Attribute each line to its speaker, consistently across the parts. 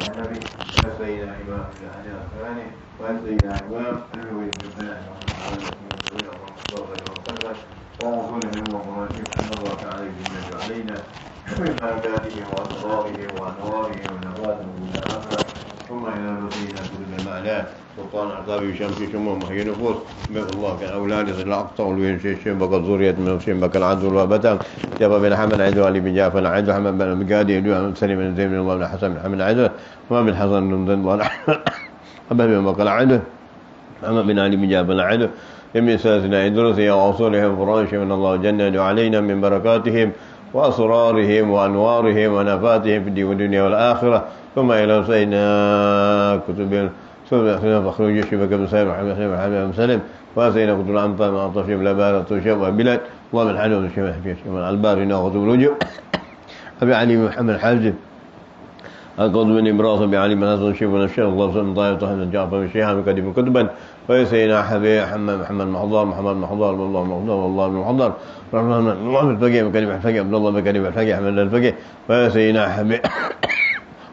Speaker 1: الحنفي وسيدنا إمام الأحناف الثاني وسيدنا إمام النووي بن الفلاح وأصولهم ومراتب أن الله تعالى يجمع علينا من بركاتهم وأسرارهم وأنوارهم ونفاتهم إلى آخره ثم إلى نبينا كل معناه سلطان أعقابي شمسي شموم وهي نفوس بك الله كان أولاد الأقصى والوين شيء بقى زورية من شيء بقى العدل والبتان جاب بن حمد عدو علي بن جعفر عدو حمد بن مقادي يدو سليم بن زيد بن الله بن حسن بن حمد عدو وما بن حسن بن الله أبا بن بقى العدو محمد بن علي بن جعفر عدو من سادسنا إدرس وأصولهم فرائش من الله جل علينا من بركاتهم وأسرارهم وأنوارهم ونفاتهم في الدين والدنيا والآخرة ثم إلى سيدنا كتب سيدنا فخر الجيش بك بن سيد محمد بن سلم وسيدنا كتب الأنفال من أطفال بلابارة وشيب وبلاد الله من حلو الشيخ الباري وكتب الوجوه أبي علي محمد حازم القض بن إبراهيم بعلي بن حسن الشيخ بن الشيخ الله سبحانه طائف طه جعفر بن الشيخ بكتب كتبا وسيدنا حبيب محمد محضر والله محضر والله بن محضر رحمه الله الفقيه بكلمة الفقيه عبد الله بكلمة الفقيه أحمد الفقيه وسيدنا حبيب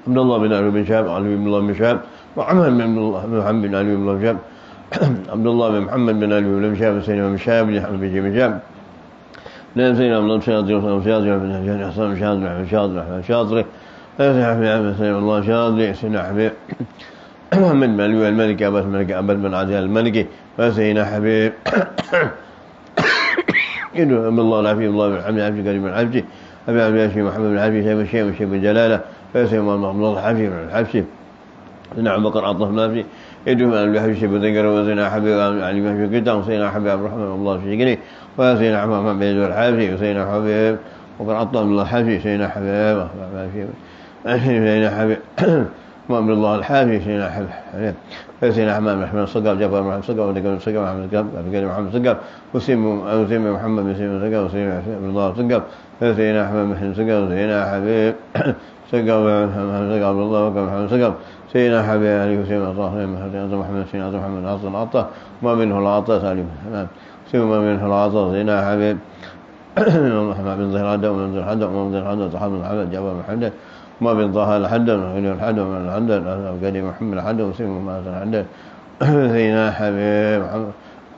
Speaker 1: عبد الله بن علي بن شهاب علي بن الله بن شهاب وعمر بن محمد بن علي بن الله بن شهاب عبد الله بن محمد بن علي بن شهاب سيدنا بن شهاب بن حمد بن شهاب نعم سيدنا عبد الله بن شهاب بن حسن بن شاطري سيدنا الله شاطري سيدنا حبيب محمد بن علي الملكي أبد بن عزيز الملكي وسيدنا حبيب عبد الله العافية الله بن حمد العبد كريم العبد أبي عبد الله محمد بن العافية سيد الشيخ والشيخ بن جلالة وسيدنا محمد الله الحفي بن الحفي سيدنا عبد بكر عطف نافي يدوم أن الحفي بن ذكر وسيدنا حبيب علي بن كتاب وسيدنا حبيب عبد الرحمن الله الشيخي وسيدنا محمد بن الحافي وسيدنا حبيب وبن عطف الله الحفي سيدنا حبيب سيدنا حبيب محمد الله الحافي سيدنا حبيب سيدنا حمام بن محمد الصقر جابر محمد الصقر ودكان الصقر محمد الصقر محمد الصقر وسيم محمد بن سيم الصقر وسيم عبد الله الصقر سيدنا حمام بن الصقر سيدنا حبيب صقر محمد الصقر عبد الله بن محمد الصقر سيدنا حبيب علي وسيم الطاهر محمد سيدنا محمد حسن العطا ما منه العطا سالم حمام سيم ما منه العطا سيدنا حبيب محمد بن ظهر عدو ومن ظهر عدو ومن ظهر عدو صحاب محمد جابر محمد ما بين ظهر الحدن وغير الحدن ومن الحدن قال محمد الحدن وسيم ما الحدن سيدنا حبيب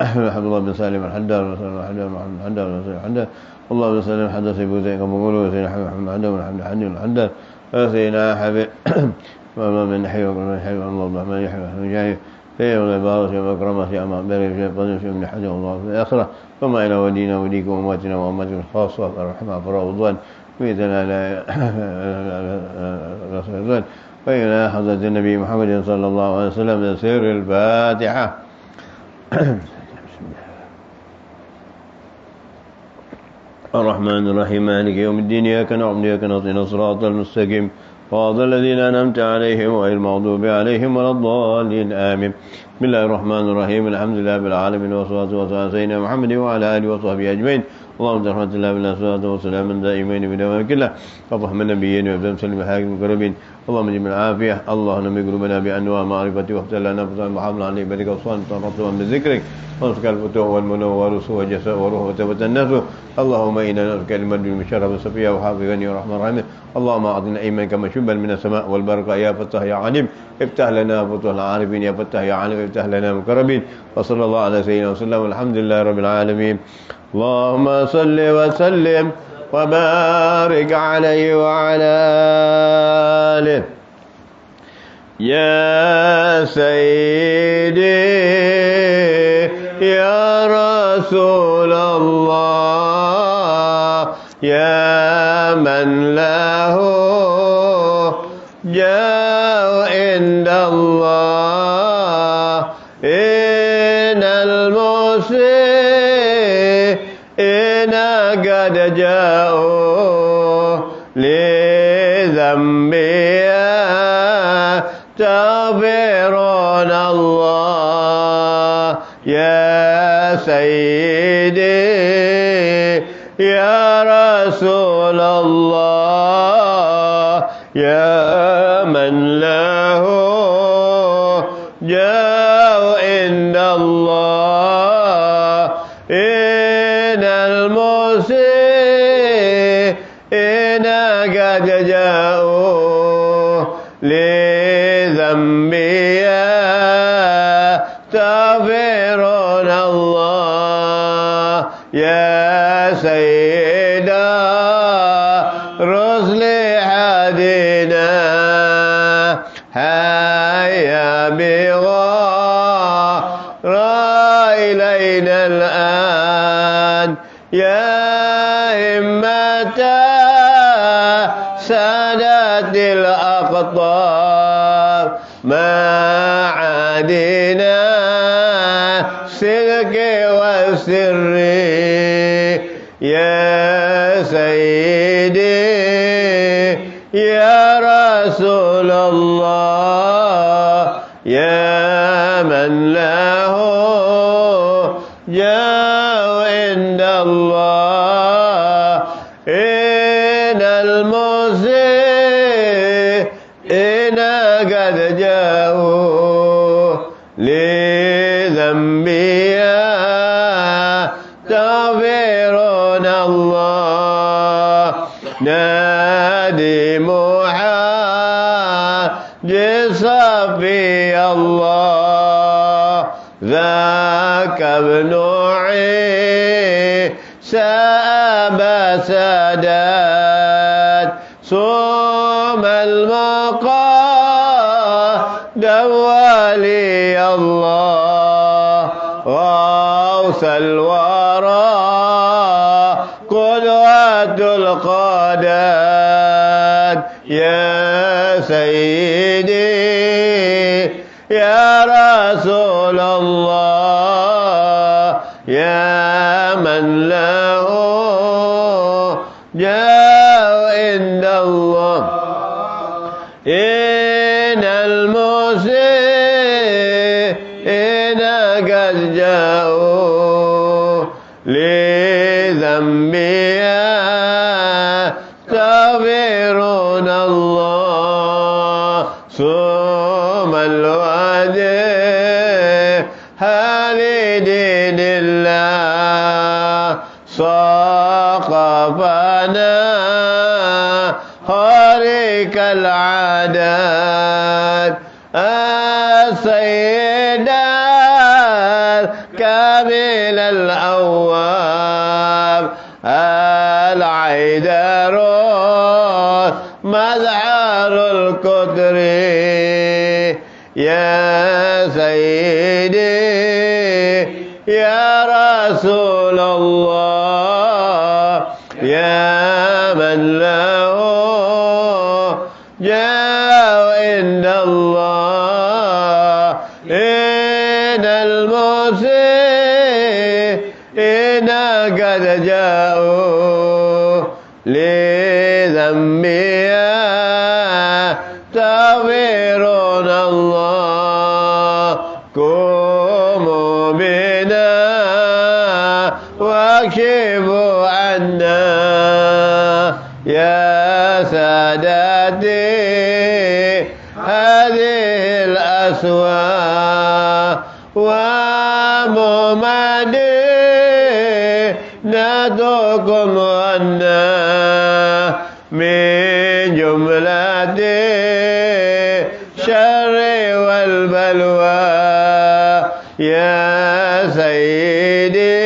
Speaker 1: محمد الله بن سالم الحدن محمد الحدن الله بن سالم حدث ابو زيد كما يقولوا سيدنا حبيب محمد الحدن والحمد الحدن سيدنا حبيب ما من حي ومن حي الله الرحمن يحيى ومن جاي في العبارة ومكرمة في أمام بر في قدر في من حد الله في الآخرة ثم إلى ودينا وديكم وأمواتنا وأمواتكم الخاصة الرحمة فرضوان بإذن رسول الله وإلى حضرة النبي محمد صلى الله عليه وسلم سر الفاتحة. الرحمن الرحيم مالك يوم الدين إياك نعبد وإياك نستعين الصراط المستقيم صراط الذين أنعمت عليهم غير المغضوب عليهم ولا الضالين آمين. بسم الله الرحمن الرحيم الحمد لله رب العالمين والصلاة والسلام على سيدنا محمد وعلى آله وصحبه أجمعين. اللهم رحمة الله بالله والصلاة والسلام دائمين بدوام كله اللهم النبيين وابن سلم الحاكم المقربين اللهم اجعلنا العافية اللهم نمي قلوبنا بأنواع معرفتك وافتح لنا فتح المحافظة عليك بارك وصلنا ترطبا بذكرك وانسك الفتوح والمنور وجساء وروح وتبت الناس اللهم إنا نسألك المد بالمشرف الصفية وحافظا يا رحمن الرحيم اللهم أعطنا أيمن كما شبا من السماء والبركة يا فتح يا عليم افتح لنا فتوح العارفين يا فتح يا عليم افتح لنا مقربين وصلى الله على سيدنا وسلم والحمد لله رب العالمين. اللهم صل وسلم وبارك عليه وعلى آله. يا سيدي يا رسول الله يا من له جاء عند الله إن المسلمين قد جاءوا لذنبها تغفرون الله. يا سيدي يا رسول الله يا من له جاء عند الله إن المسيئين قد جاءوا لذنبي يستغفرون الله يا سيد الرسل هدنا هيا بغار إلينا الآن يا همة سادت الأقطار ما عادنا السلك والسر يا سيدي يا رسول الله يا من له جاء عند الله إن المسيئين قد جاءوا لذنبي يستغفرون الله نادي محاج صفي الله ذاك ابن عيسى أبا سادات صوم المقام ولي الله غوث الورى قدوة القادات يا سيدي يا رسول الله يا من له جاء عند الله إن المسيئين قد جاءوا لذنبي يستغفرون الله ثم الوجه لدين الله صاقفنا خارق العادات السيد الكامل الأواب العيدر مظهر القدر يا سيدي يا رسول الله يا من له جاء عند الله إن المسيئين قد جاءوا لذنبي يستغفرون الله قوموا بنا واكشفوا عنا يا سادتي هذه الأسواق وممدينتكم عنا من جملة الشر والبلوى يا سيدي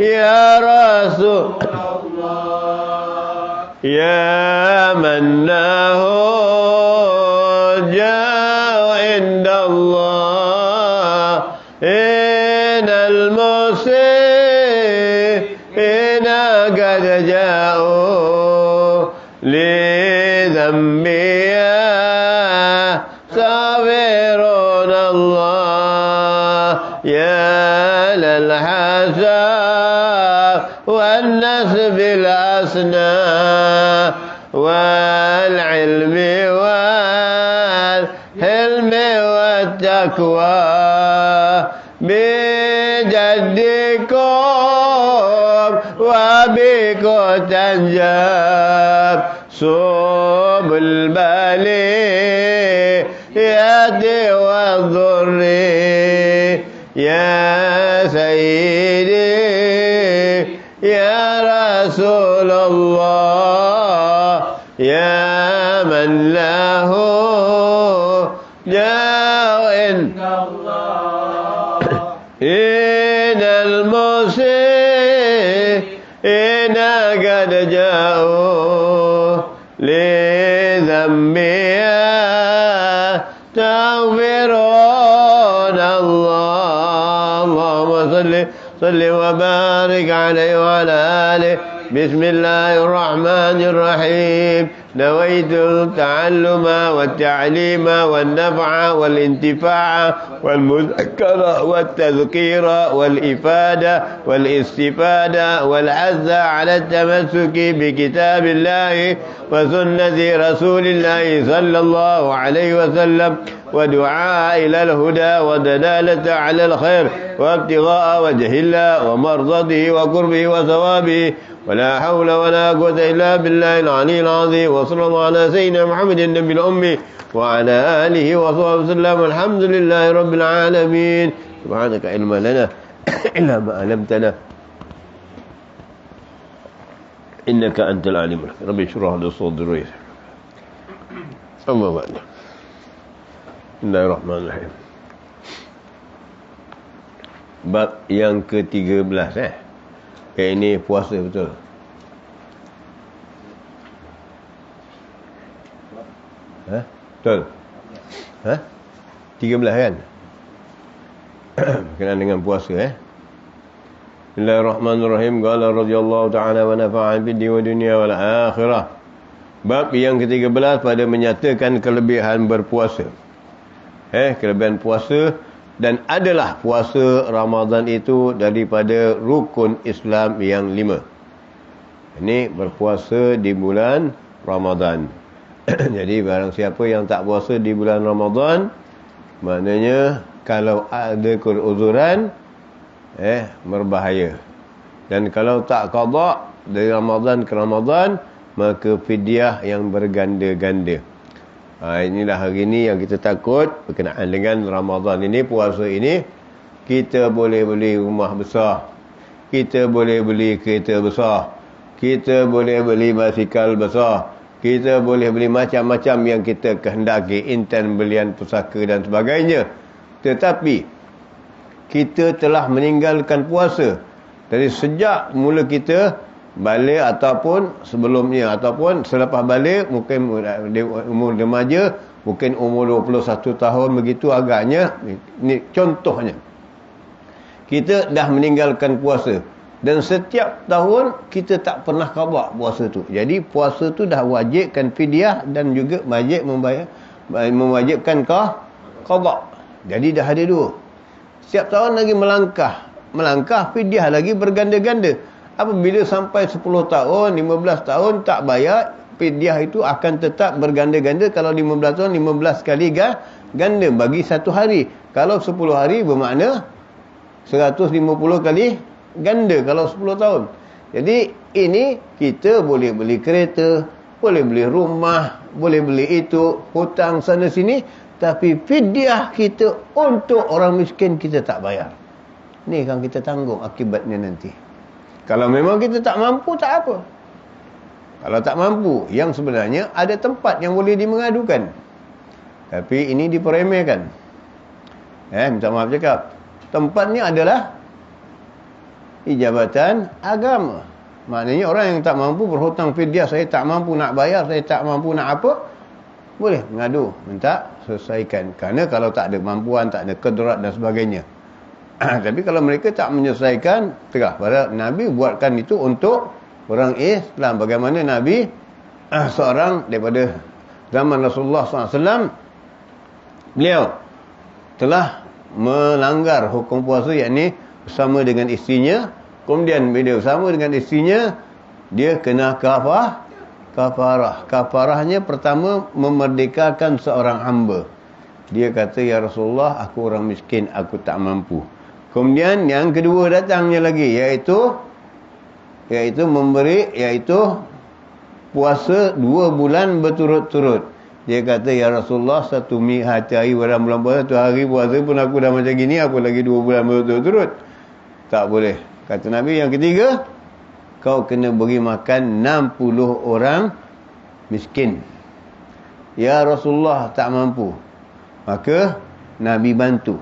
Speaker 1: يا رسول الله يا من له جاء عند الله إن المسيئين قد جاءوا لذنبي يستغفرون الله يا للحساب والنسب الأسنى والعلم والحلم والتقوى بجدكم وبكم تنجب سوم البلية والضر يا سيدي يا رسول الله يا من لا له جاء إن المسيئين قد جاءوا لذنبها تغفرون اللهم صل وبارك عليه وعلى آله. بسم الله الرحمن الرحيم. نويت التعلم والتعليم والنفع والانتفاع والمذكرة والتذكير والإفادة والاستفادة والعز على التمسك بكتاب الله وسنة رسول الله صلى الله عليه وسلم ودعاء إلى الهدى ودلالة على الخير وابتغاء وجه الله ومرضته وقربه وثوابه ولا حول ولا قوة إلا بالله العلي العظيم. وصلى الله على سيدنا محمد النبي الأمي وعلى آله وصحبه وسلم. الحمد لله رب العالمين. سبحانك علم لنا إلا ما علمتنا إنك أنت العليم الحكيم. ربي اشرح لي صدري. أما بعد. بسم الله الرحمن الرحيم. Bab yang ke-13 ini puasa betul. Betul. 13 kan? Berkenaan dengan puasa Bismillahirrahmanirrahim. Qala radhiyallahu ta'ala wa nafa'a bid-dini wa dunya wal akhirah. Bab yang ke-13 pada menyatakan kelebihan berpuasa. Kelebihan puasa. Dan adalah puasa Ramadan itu daripada rukun Islam yang 5. Ini berpuasa di bulan Ramadan. Jadi barang siapa yang tak puasa di bulan Ramadan, maknanya kalau ada keuzuran berbahaya. Dan kalau tak qada dari Ramadan ke Ramadan, maka fidyah yang berganda-ganda. Inilah hari ini yang kita takut berkenaan dengan Ramadan ini, puasa ini. Kita boleh beli rumah besar, kita boleh beli kereta besar, kita boleh beli basikal besar, kita boleh beli macam-macam yang kita kehendaki, intan belian pusaka dan sebagainya. Tetapi kita telah meninggalkan puasa dari sejak mula kita balik ataupun sebelumnya ataupun selepas balik, mungkin umur remaja, mungkin umur 21 tahun begitu agaknya. Ini contohnya. Kita dah meninggalkan puasa dan setiap tahun kita tak pernah qada puasa tu. Jadi puasa tu dah wajibkan fidyah dan juga wajib mewajibkan qada. Jadi dah ada dua. Setiap tahun lagi melangkah fidyah lagi berganda-ganda. Apabila sampai 10 tahun, 15 tahun tak bayar, fidyah itu akan tetap berganda-ganda. Kalau 15 tahun, 15 kali ganda bagi satu hari. Kalau 10 hari bermakna 150 kali ganda kalau 10 tahun. Jadi ini kita boleh beli kereta, boleh beli rumah, boleh beli itu, hutang sana sini, tapi fidyah kita untuk orang miskin kita tak bayar. Ni kan kita tanggung akibatnya nanti. Kalau memang kita tak mampu, tak apa. Kalau tak mampu, yang sebenarnya ada tempat yang boleh dimengadukan. Tapi ini diperemehkan. Minta maaf cakap. Tempatnya adalah Jabatan Agama. Maknanya orang yang tak mampu berhutang fidyah, saya tak mampu nak bayar, saya tak mampu nak apa, boleh mengadu, minta selesaikan. Kerana kalau tak ada mampuan, tak ada kedrat dan sebagainya. Tapi kalau mereka tak menyelesaikan, terah pada Nabi buatkan itu untuk orang Islam. Bagaimana Nabi seorang daripada zaman Rasulullah SAW, beliau telah melanggar hukum puasa, yakni bersama dengan istrinya. Kemudian bila bersama dengan istrinya, dia kena kafarah. Kafarahnya pertama memerdekakan seorang hamba. Dia kata, ya Rasulullah, aku orang miskin, aku tak mampu. Kemudian yang kedua datangnya lagi, iaitu puasa 2 bulan berturut-turut. Dia kata, ya Rasulullah, satu hari dalam bulan puasa, 1 hari puasa pun aku dah macam gini, apa lagi 2 bulan berturut-turut? Tak boleh. Kata Nabi yang ketiga, kau kena beri makan 60 orang miskin.
Speaker 2: ya Rasulullah tak mampu. Maka Nabi bantu.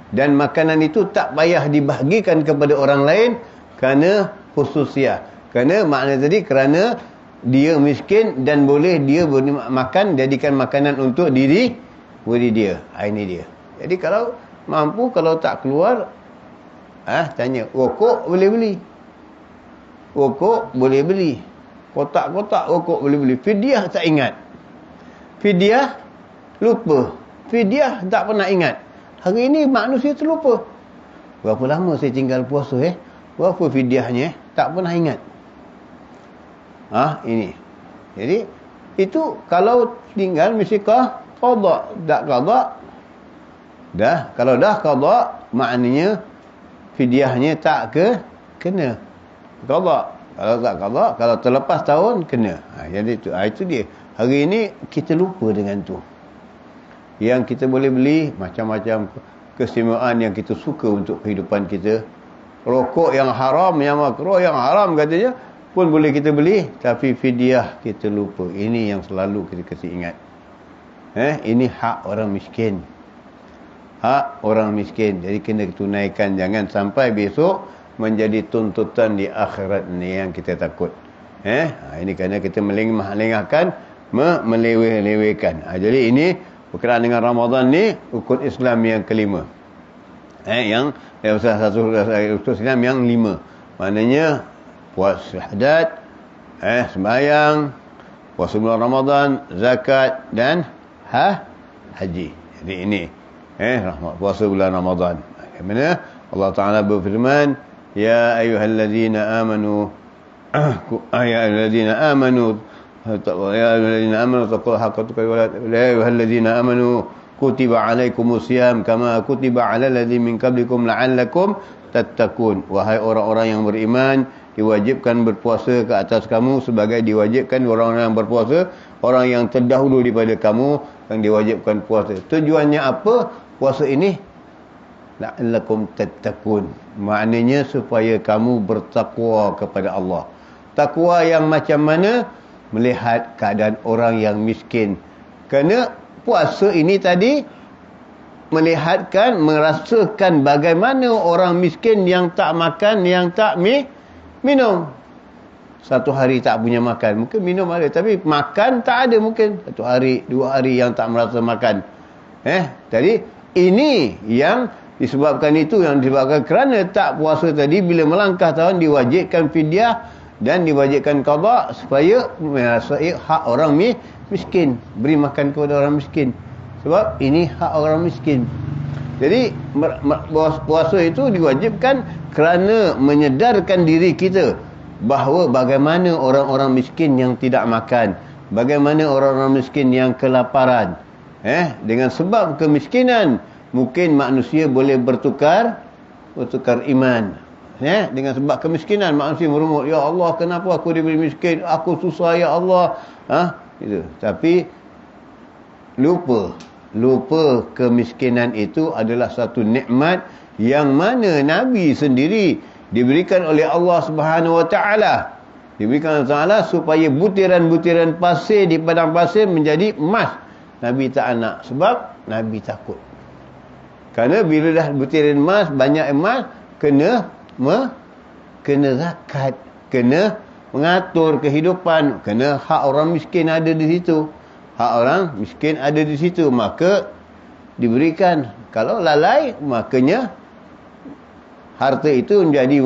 Speaker 2: Dan makanan itu tak payah dibahagikan kepada orang lain kerana khususiah. Kerana makna tadi kerana dia miskin dan boleh dia makan, jadikan makanan untuk diri dia. Ini dia. Jadi kalau mampu, kalau tak keluar, tanya, rokok boleh beli. Rokok boleh beli. Kotak-kotak rokok boleh beli. Fidyah tak ingat. Fidyah lupa. Fidyah tak pernah ingat. Hari ini manusia terlupa. Berapa lama saya tinggal puasa berapa fidyahnya tak pernah ingat. Ini. Jadi itu kalau tinggal mesti qada. Tak qada dah. Kalau dah qada maknanya fidyahnya tak kena qada. Kalau tak qada, kalau terlepas tahun kena. Jadi itu dia. Hari ini kita lupa dengan tu. Yang kita boleh beli macam-macam keistimewaan yang kita suka untuk kehidupan kita. Rokok yang haram, yang makruh, yang haram katanya pun boleh kita beli, tapi fidyah kita lupa. Ini yang selalu kita kasi ingat. Ini hak orang miskin. Hak orang miskin. Jadi kena tunaikan, jangan sampai besok menjadi tuntutan di akhirat ni yang kita takut. Ini kerana kita melengahkan, meleweh-lewehkan. Jadi ini berkenaan dengan Ramadan ni, rukun Islam yang kelima. Yang satu rukun Islam yang 5. Maknanya puasa hadat, sembahyang, puasa bulan Ramadan, zakat dan haji. Jadi ini puasa bulan Ramadan. Bagaimana Allah Taala berfirman, ya ayyuhallazina amanu ya ayyuhallazina amanu taqullaha haqqa tuqatih ya ayyuhallazina amanu kutiba alaikumusiyam kama kutiba alal ladzina min qablikum la'allakum tattaqun. Wahai orang-orang yang beriman, diwajibkan berpuasa ke atas kamu sebagai diwajibkan orang-orang yang berpuasa, orang yang terdahulu daripada kamu yang diwajibkan puasa. Tujuannya apa puasa ini? La'allakum tattaqun. Maknanya supaya kamu bertakwa kepada Allah. Takwa yang macam mana? Melihat keadaan orang yang miskin. Kerana puasa ini tadi melihatkan, merasakan bagaimana orang miskin yang tak makan, yang tak minum. Satu hari tak punya makan, mungkin minum ada, tapi makan tak ada mungkin. 1 hari, 2 hari yang tak merasa makan. Jadi ini yang disebabkan kerana tak puasa tadi, bila melangkah tahun diwajibkan fidyah dan diwajibkan qada supaya merasai hak orang miskin, beri makan kepada orang miskin. Sebab ini hak orang miskin. Jadi puasa itu diwajibkan kerana menyedarkan diri kita bahawa bagaimana orang-orang miskin yang tidak makan, bagaimana orang-orang miskin yang kelaparan. Dengan sebab kemiskinan mungkin manusia boleh bertukar iman. Dengan sebab kemiskinan manusia merungut, ya Allah, kenapa aku diberi miskin, aku susah ya Allah. Gitu. Tapi lupa kemiskinan itu adalah satu nikmat yang mana Nabi sendiri diberikan oleh Allah Subhanahu Wa Taala. Diberikan oleh Allah supaya butiran-butiran pasir di padang pasir menjadi emas. Nabi tak nak sebab Nabi takut. Kerana bila dah butiran emas, banyak emas, kena zakat, kena mengatur kehidupan, kena hak orang miskin ada di situ. Hak orang miskin ada di situ, maka diberikan. Kalau lalai, makanya harta itu menjadi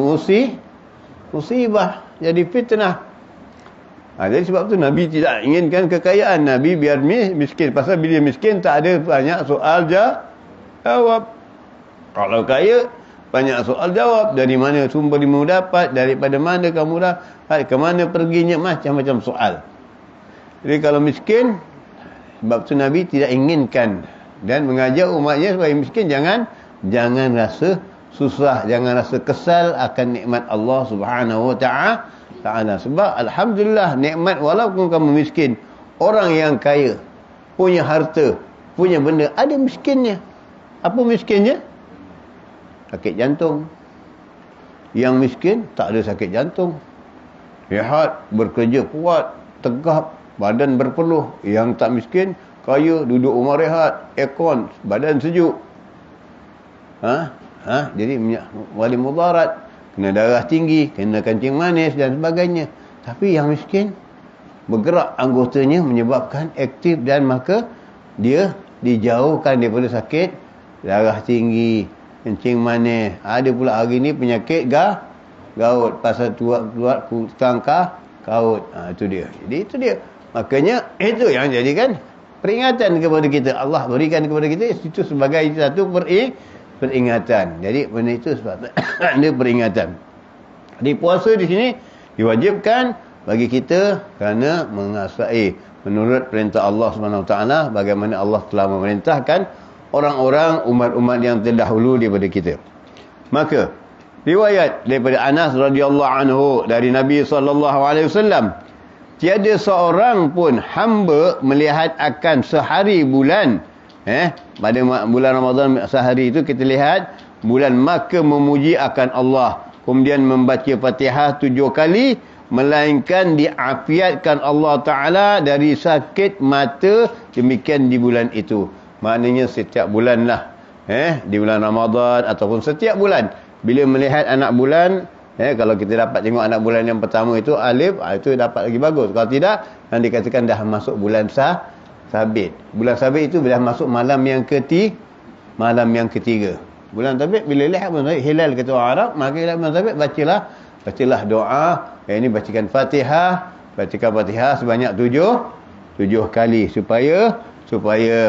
Speaker 2: musibah, jadi fitnah. Jadi sebab tu Nabi tidak inginkan kekayaan. Nabi biar miskin. Pasal bila miskin tak ada banyak soal jawab. Kalau kaya, banyak soal jawab. Dari mana sumber kamu dapat, daripada mana kamu dapat, ke mana perginya, macam-macam soal. Jadi kalau miskin, sebab tu Nabi tidak inginkan dan mengajar umatnya supaya miskin jangan rasa susah, jangan rasa kesal akan nikmat Allah Subhanahu Wa Taala. Sebab alhamdulillah nikmat, walaupun kamu miskin, orang yang kaya, punya harta, punya benda, ada miskinnya. Apa miskinnya? Sakit jantung. Yang miskin tak ada sakit jantung. Lihat, bekerja kuat, tegap, badan berpeluh. Yang tak miskin, kaya, duduk rumah rehat, aircon, badan sejuk. Jadi wali mudarat, kena darah tinggi, kena kencing manis dan sebagainya. Tapi yang miskin, bergerak anggotanya menyebabkan aktif, dan maka dia dijauhkan daripada sakit darah tinggi, kencing manis. Ada pula hari ni penyakit gaut, pasal keluar tangkah kaut. Itu dia. Jadi itu dia. Makanya itu yang jadikan peringatan kepada kita. Allah berikan kepada kita itu sebagai satu peringatan. Jadi benda itu sebab ada peringatan. Di puasa di sini diwajibkan bagi kita kerana mengasai menurut perintah Allah SWT, bagaimana Allah telah memerintahkan orang-orang umat-umat yang terdahulu daripada kita. Maka riwayat daripada Anas radhiyallahu anhu dari Nabi SAW, tiada seorang pun hamba melihat akan sehari bulan pada bulan Ramadan sehari itu kita lihat bulan, maka memuji akan Allah, kemudian membaca Fatihah 7 kali, melainkan diafiatkan Allah Ta'ala dari sakit mata, demikian di bulan itu. Maknanya setiap bulan lah, di bulan Ramadan ataupun setiap bulan, bila melihat anak bulan, kalau kita dapat tengok anak bulan yang pertama itu alif, itu dapat lagi bagus. Kalau tidak, yang dikatakan dah masuk bulan sabit. Bulan sabit itu dah masuk malam yang ketiga. Bulan sabit bila lihat hilal kata orang Arab, maka bulan sabit bacalah doa. Ini bacakan Fatihah sebanyak 7 kali supaya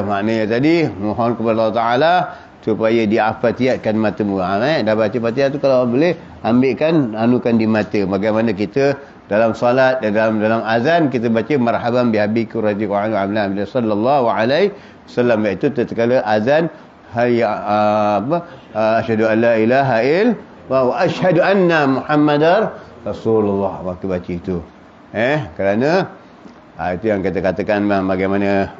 Speaker 2: maknanya tadi mohon kepada Allah Taala supaya diafatiatkan matamu. Dah baca Fatihah tu, kalau boleh ambilkan anukan di mata. Bagaimana kita dalam solat dan dalam azan kita baca marhaban bihabika radhiyallahu anhu sallallahu alaihi wasallam, iaitu tatkala azan asyhadu an la ilaha illallah wa asyhadu anna muhammadar rasulullah, maka baca itu. Kerana itu yang kita katakan bagaimana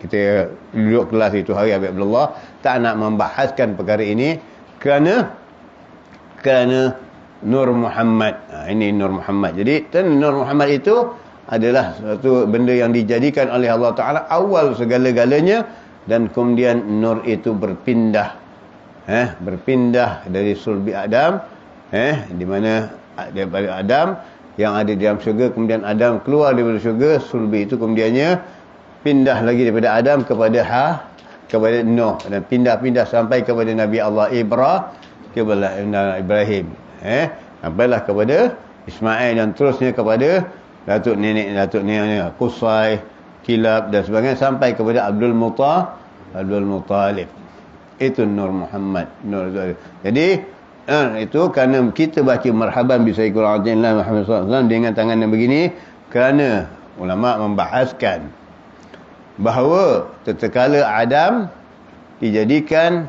Speaker 2: kita duduk kelas itu hari Habib Abdullah tak nak membahaskan perkara ini kerana Nur Muhammad. Ini Nur Muhammad. Jadi Nur Muhammad itu adalah satu benda yang dijadikan oleh Allah Ta'ala awal segala-galanya, dan kemudian Nur itu berpindah dari sulbi Adam, di mana daripada Adam yang ada di dalam syurga, kemudian Adam keluar daripada syurga, sulbi itu kemudiannya pindah lagi daripada Adam kepada Nuh, dan pindah-pindah sampai kepada Nabi Allah Ibrahim, sampailah kepada Ismail, dan terusnya kepada datuk neneknya Qusay, Kilab dan sebagainya, sampai kepada Abdul Muttalib. Itu Nur Muhammad. Jadi itu kerana kita baca marhaban bi sayyidil Muhammad sallallahu alaihi wasallam dengan tangan yang begini, kerana ulama membahaskan bahawa tatkala Adam dijadikan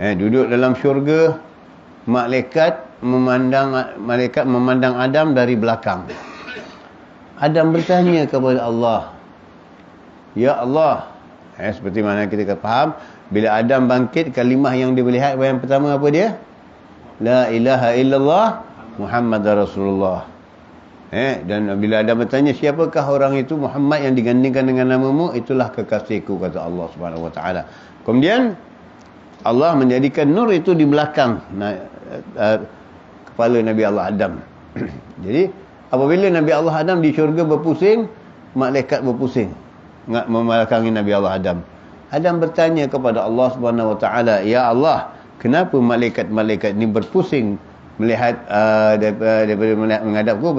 Speaker 2: duduk dalam syurga, malaikat memandang Adam dari belakang. Adam bertanya kepada Allah, ya Allah, seperti mana kita faham, bila Adam bangkit, kalimah yang dia lihat yang pertama apa dia? La ilaha illallah Muhammadar Rasulullah. Dan bila Adam bertanya, siapakah orang itu Muhammad yang digandingkan dengan namamu? Itulah kekasihku, kata Allah Subhanahu Wa Taala. Kemudian Allah menjadikan nur itu di belakang kepala Nabi Allah Adam. Jadi apabila Nabi Allah Adam di syurga berpusing, malaikat berpusing membelakangi Nabi Allah Adam. Adam bertanya kepada Allah Subhanahu Wa Taala, ya Allah, kenapa malaikat-malaikat ini berpusing melihat daripada menghadapku?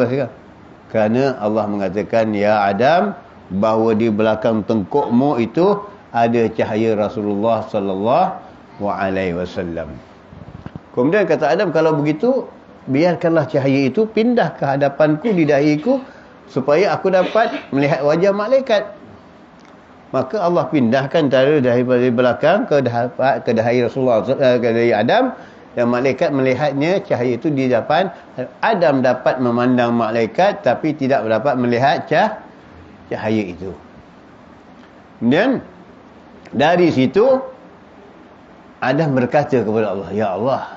Speaker 2: Kerana Allah mengatakan, ya Adam, bahawa di belakang tengkukmu itu ada cahaya Rasulullah sallallahu alaihi wasallam. Kemudian kata Adam, kalau begitu biarkanlah cahaya itu pindah ke hadapanku di dahiku supaya aku dapat melihat wajah malaikat. Maka Allah pindahkan daripada belakang ke dahi Rasulullah, ke dahi Adam, dan malaikat melihatnya, cahaya itu di depan. Adam dapat memandang malaikat tapi tidak dapat melihat cahaya itu. Kemudian dari situ Adam berkata kepada Allah, ya Allah,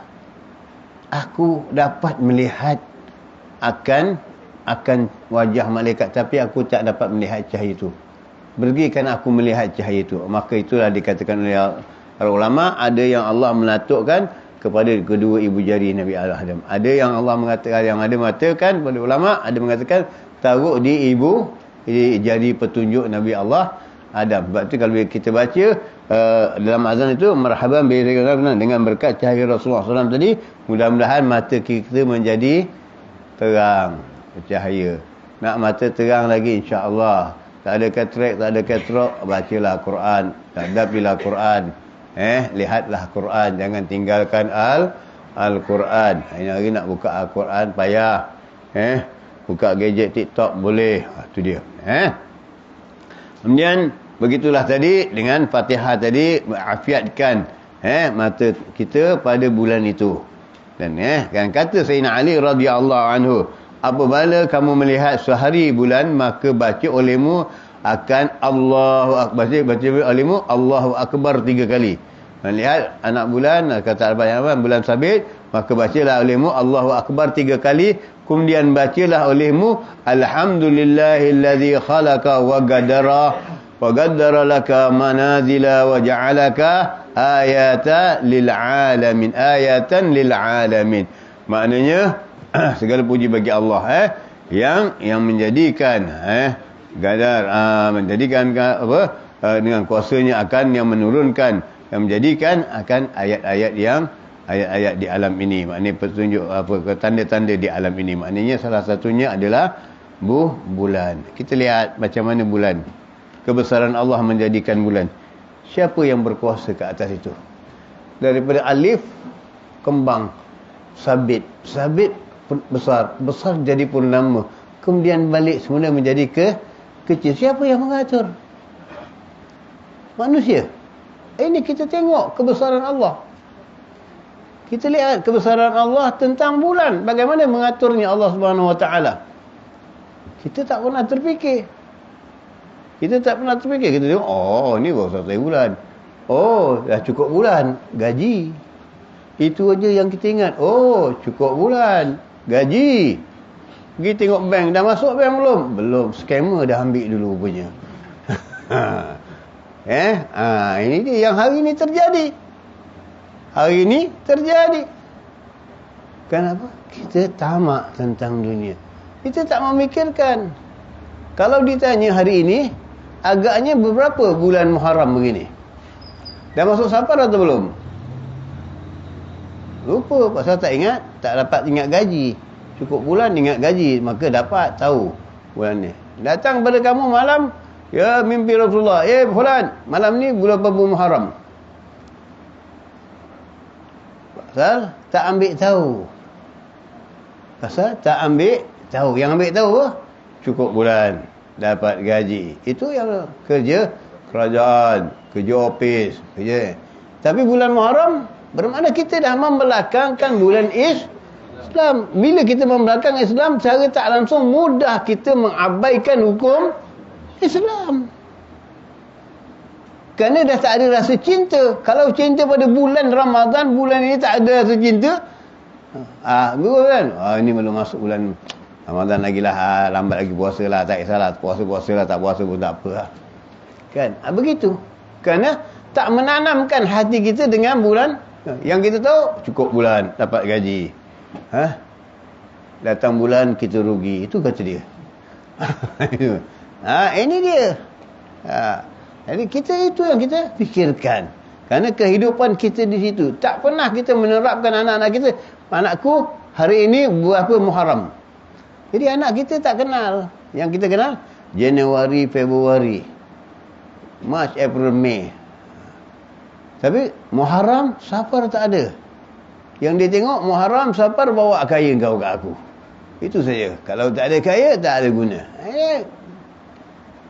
Speaker 2: aku dapat melihat akan akan wajah malaikat, tapi aku tak dapat melihat cahaya itu. Berikan aku melihat cahaya itu. Maka itulah dikatakan oleh para ulama, ada yang Allah melatukkan kepada kedua ibu jari Nabi Adam. Ada yang Allah mengatakan, yang ada mengatakan pada ulama, ada mengatakan taruh di jari petunjuk Nabi Allah Adam. Sebab tu kalau kita baca dalam azan itu, marhaban dengan berkat cahaya Rasulullah SAW tadi, mudah-mudahan mata kita menjadi terang, bercahaya. Nak mata terang lagi, insya-Allah. Tak ada katrak, tak ada katrok, bacalah Quran, hadapilah Quran. Lihatlah Quran, jangan tinggalkan Al-Quran. Hari nak buka Al-Quran payah. Buka gadget TikTok boleh. Itu dia. Kemudian begitulah tadi dengan Fatihah tadi, afiatkan mata kita pada bulan itu. Dan kan kata Sayyidina Ali radhiyallahu anhu, apabila kamu melihat sehari bulan, maka baca olehmu akan Allahu Akbar. Baca olehmu Allahu Akbar 3 kali. Melihat anak bulan, kata Al-Bayhan, bulan sabit, maka bacalah olehmu Allahu Akbar 3 kali. Kemudian bacalah olehmu Alhamdulillahillazi khalaqa wa qaddara laka manazila wa ja'alaka ayatan lil alamin. Maknanya segala puji bagi Allah yang menjadikan menjadikan dengan kuasanya akan yang menurunkan, yang menjadikan akan ayat-ayat di alam ini. Maknanya petunjuk tanda-tanda di alam ini. Maknanya salah satunya adalah bulan. Kita lihat macam mana bulan, kebesaran Allah menjadikan bulan. Siapa yang berkuasa ke atas itu? Daripada alif kembang, sabit besar jadi purnama, kemudian balik semula menjadi kecil. Siapa yang mengatur? Manusia. Ini kita tengok kebesaran Allah. Kita lihat kebesaran Allah tentang bulan, bagaimana mengaturnya Allah Subhanahu Wa Taala. Kita tak pernah terfikir. Kita tengok, oh ni baru 1 bulan. Oh, dah cukup bulan, gaji. Itu aja yang kita ingat. Oh, cukup bulan, gaji. Pergi tengok bank, dah masuk bank belum? Belum, scammer dah ambil dulu punya. Ini dia yang hari ni terjadi. Kenapa? Kita tamak tentang dunia. Kita tak memikirkan. Kalau ditanya hari ini, agaknya beberapa bulan Muharram begini? Dah masuk Safar atau belum? Lupa, pasal tak ingat, tak dapat ingat gaji. Cukup bulan ingat gaji, maka dapat tahu bulan ni. Datang pada kamu malam, ya mimpi Rasulullah, fulan, malam ni bulan apa Muharram? Pasal tak ambil tahu. Yang ambil tahu apa? Cukup bulan, dapat gaji. Itu yang kerja kerajaan, kerja ofis, kerja. Tapi bulan Muharram, bermakna kita dah membelakangkan bulan Islam. Bila kita membelakang Islam, secara tak langsung mudah kita mengabaikan hukum Islam. Kerana dah tak ada rasa cinta. Kalau cinta pada bulan Ramadan, bulan ini tak ada rasa cinta. Kan? Ini belum masuk bulan Ramadan lagi lah, lambat lagi puasa lah, tak kisahlah, puasa lah, tak puasa pun tak apa lah. Kan? Begitu. Kerana tak menanamkan hati kita dengan bulan. Yang kita tahu, cukup bulan, dapat gaji. Datang bulan, kita rugi. Itu kata dia. Ini dia. Jadi kita itu yang kita fikirkan. Kerana kehidupan kita di situ. Tak pernah kita menerapkan anak-anak kita. Anakku, hari ini berapa Muharram? Jadi anak kita tak kenal. Yang kita kenal, Januari, Februari, March, April, Mei. Tapi Muharram, Safar tak ada. Yang dia tengok, Muharram, Safar bawa kaya kau kat aku. Itu saja. Kalau tak ada kaya, tak ada guna.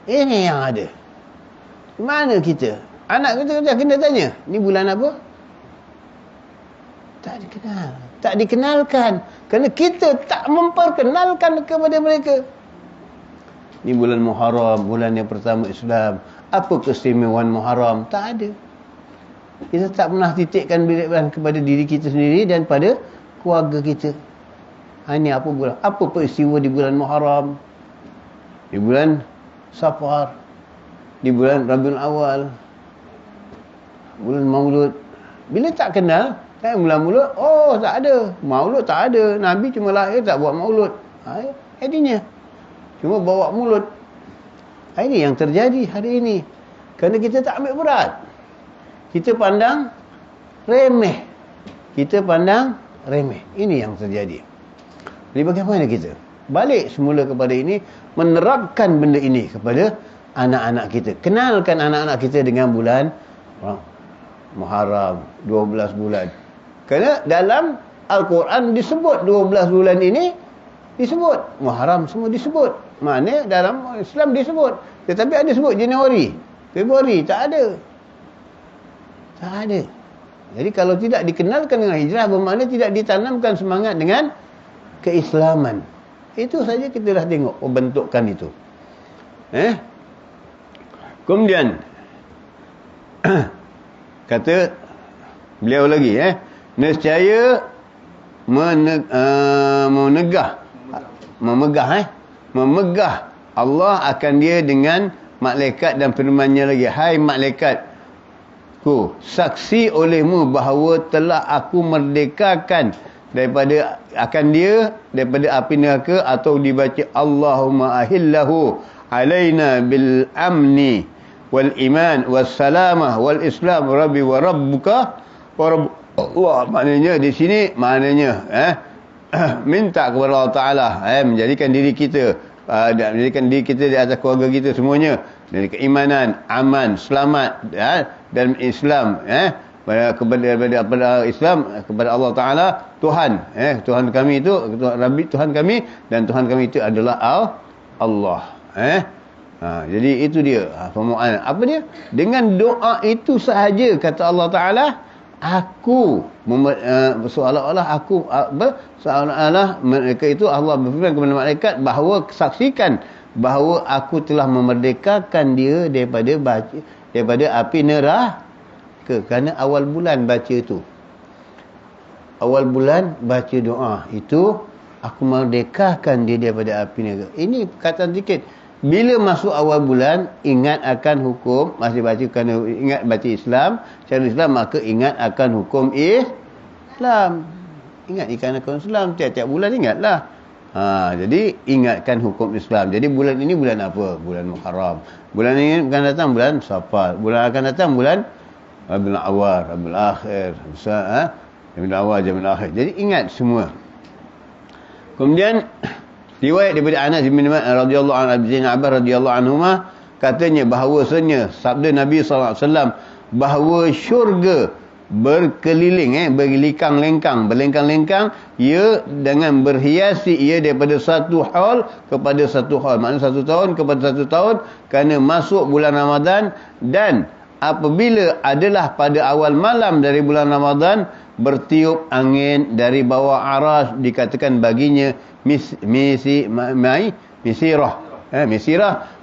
Speaker 2: Ini yang ada. Mana kita? Anak kita kena tanya, ni bulan apa? Tak dikenal. Tak dikenalkan. Kerana kita tak memperkenalkan kepada mereka. Ni bulan Muharram, bulan yang pertama Islam. Apa keistimewaan Muharram? Tak ada. Kita tak pernah titikkan kepada diri kita sendiri dan pada keluarga kita. Ini apa bulan? Apa peristiwa di bulan Muharram? Di bulan Safar, di bulan Rabiul Awal, bulan Maulud. Bila tak kenal, kan mula-mula, oh tak ada. Maulud tak ada. Nabi cuma lahir tak buat maulud. Jadinya cuma bawa mulut. Ini yang terjadi hari ini. Kerana kita tak ambil berat. Kita pandang remeh. Kita pandang remeh. Ini yang terjadi. Jadi bagaimana kita balik semula kepada ini, menerapkan benda ini kepada anak-anak kita. Kenalkan anak-anak kita dengan bulan Muharram, 12 bulan. Kerana dalam Al-Quran disebut 12 bulan ini, disebut Muharram, semua disebut. Maknanya dalam Islam disebut. Tetapi ada sebut Januari, Februari, tak ada. Tak ada. Jadi kalau tidak dikenalkan dengan hijrah, bermakna tidak ditanamkan semangat dengan keislaman. Itu saja kita dah tengok pembentukan itu. Kemudian kata beliau lagi, nescaya memegah Allah akan dia dengan malaikat dan firman-Nya lagi, hai malaikatku, saksi olehmu bahawa telah aku merdekakan daripada akan dia daripada api neraka. Atau dibaca Allahumma ahillahu alaina bil amni wal iman was salamah wal islam rabbi wa rabbuka wa rabb Allah. Maknanya di sini minta kepada Allah Taala menjadikan diri kita di atas keluarga kita semuanya dari keimanan, aman, selamat dan Islam kepada Islam, kepada Allah Taala, Tuhan Tuhan kami itu Rabbi, Tuhan kami, dan Tuhan kami itu adalah Allah. Jadi itu dia permohonan. Apa dia? Dengan doa itu sahaja, kata Allah Taala, aku seolah-olah mereka itu, Allah berfirman kepada malaikat bahawa saksikan bahawa aku telah memerdekakan dia daripada api neraka. Kerana awal bulan baca itu, awal bulan baca doa itu, aku merdekakan dia daripada api neraka. Ini perkataan sikit. Bila masuk awal bulan, ingat akan hukum, masih baca kerana ingat baca Islam, cara Islam, maka ingat akan hukum Islam. Ingat ikan hukum Islam, tiap-tiap bulan ingatlah. Jadi ingatkan hukum Islam. Jadi bulan ini bulan apa? Bulan Muharram. Bulan ini akan datang bulan Safar. Bulan akan datang bulan Rabiul Awal, Rabiul Akhir, Rabiul Awal, Rabiul Akhir. Jadi ingat semua. Kemudian riwayat daripada Anas bin Malik radhiyallahu anhu, Ibn Abbas radhiyallahu anhuma, katanya bahawasanya sabda Nabi sallallahu alaihi wasallam bahawa syurga berkeliling, berlengkang-lengkang ia dengan berhiasi ia daripada satu haul kepada satu haul, maknanya satu tahun kepada satu tahun, kerana masuk bulan Ramadan. Dan apabila adalah pada awal malam dari bulan Ramadan, bertiup angin dari bawah aras, dikatakan baginya misirah,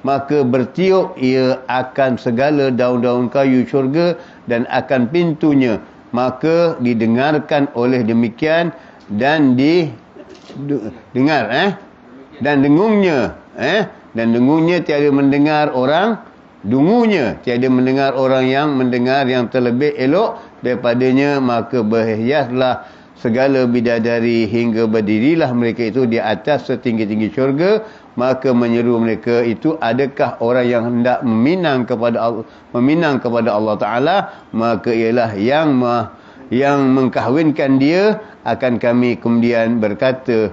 Speaker 2: maka bertiup ia akan segala daun-daun kayu syurga dan akan pintunya, maka didengarkan oleh demikian dan didengar dan dengungnya tiada mendengar orang, dungunya tiada mendengar orang yang mendengar yang terlebih elok daripadanya. Maka berhiaslah segala bidadari hingga berdirilah mereka itu di atas setinggi-tinggi syurga. Maka menyeru mereka itu, adakah orang yang hendak meminang kepada Allah Ta'ala? Maka ialah yang mengkahwinkan dia. Akan kami kemudian berkata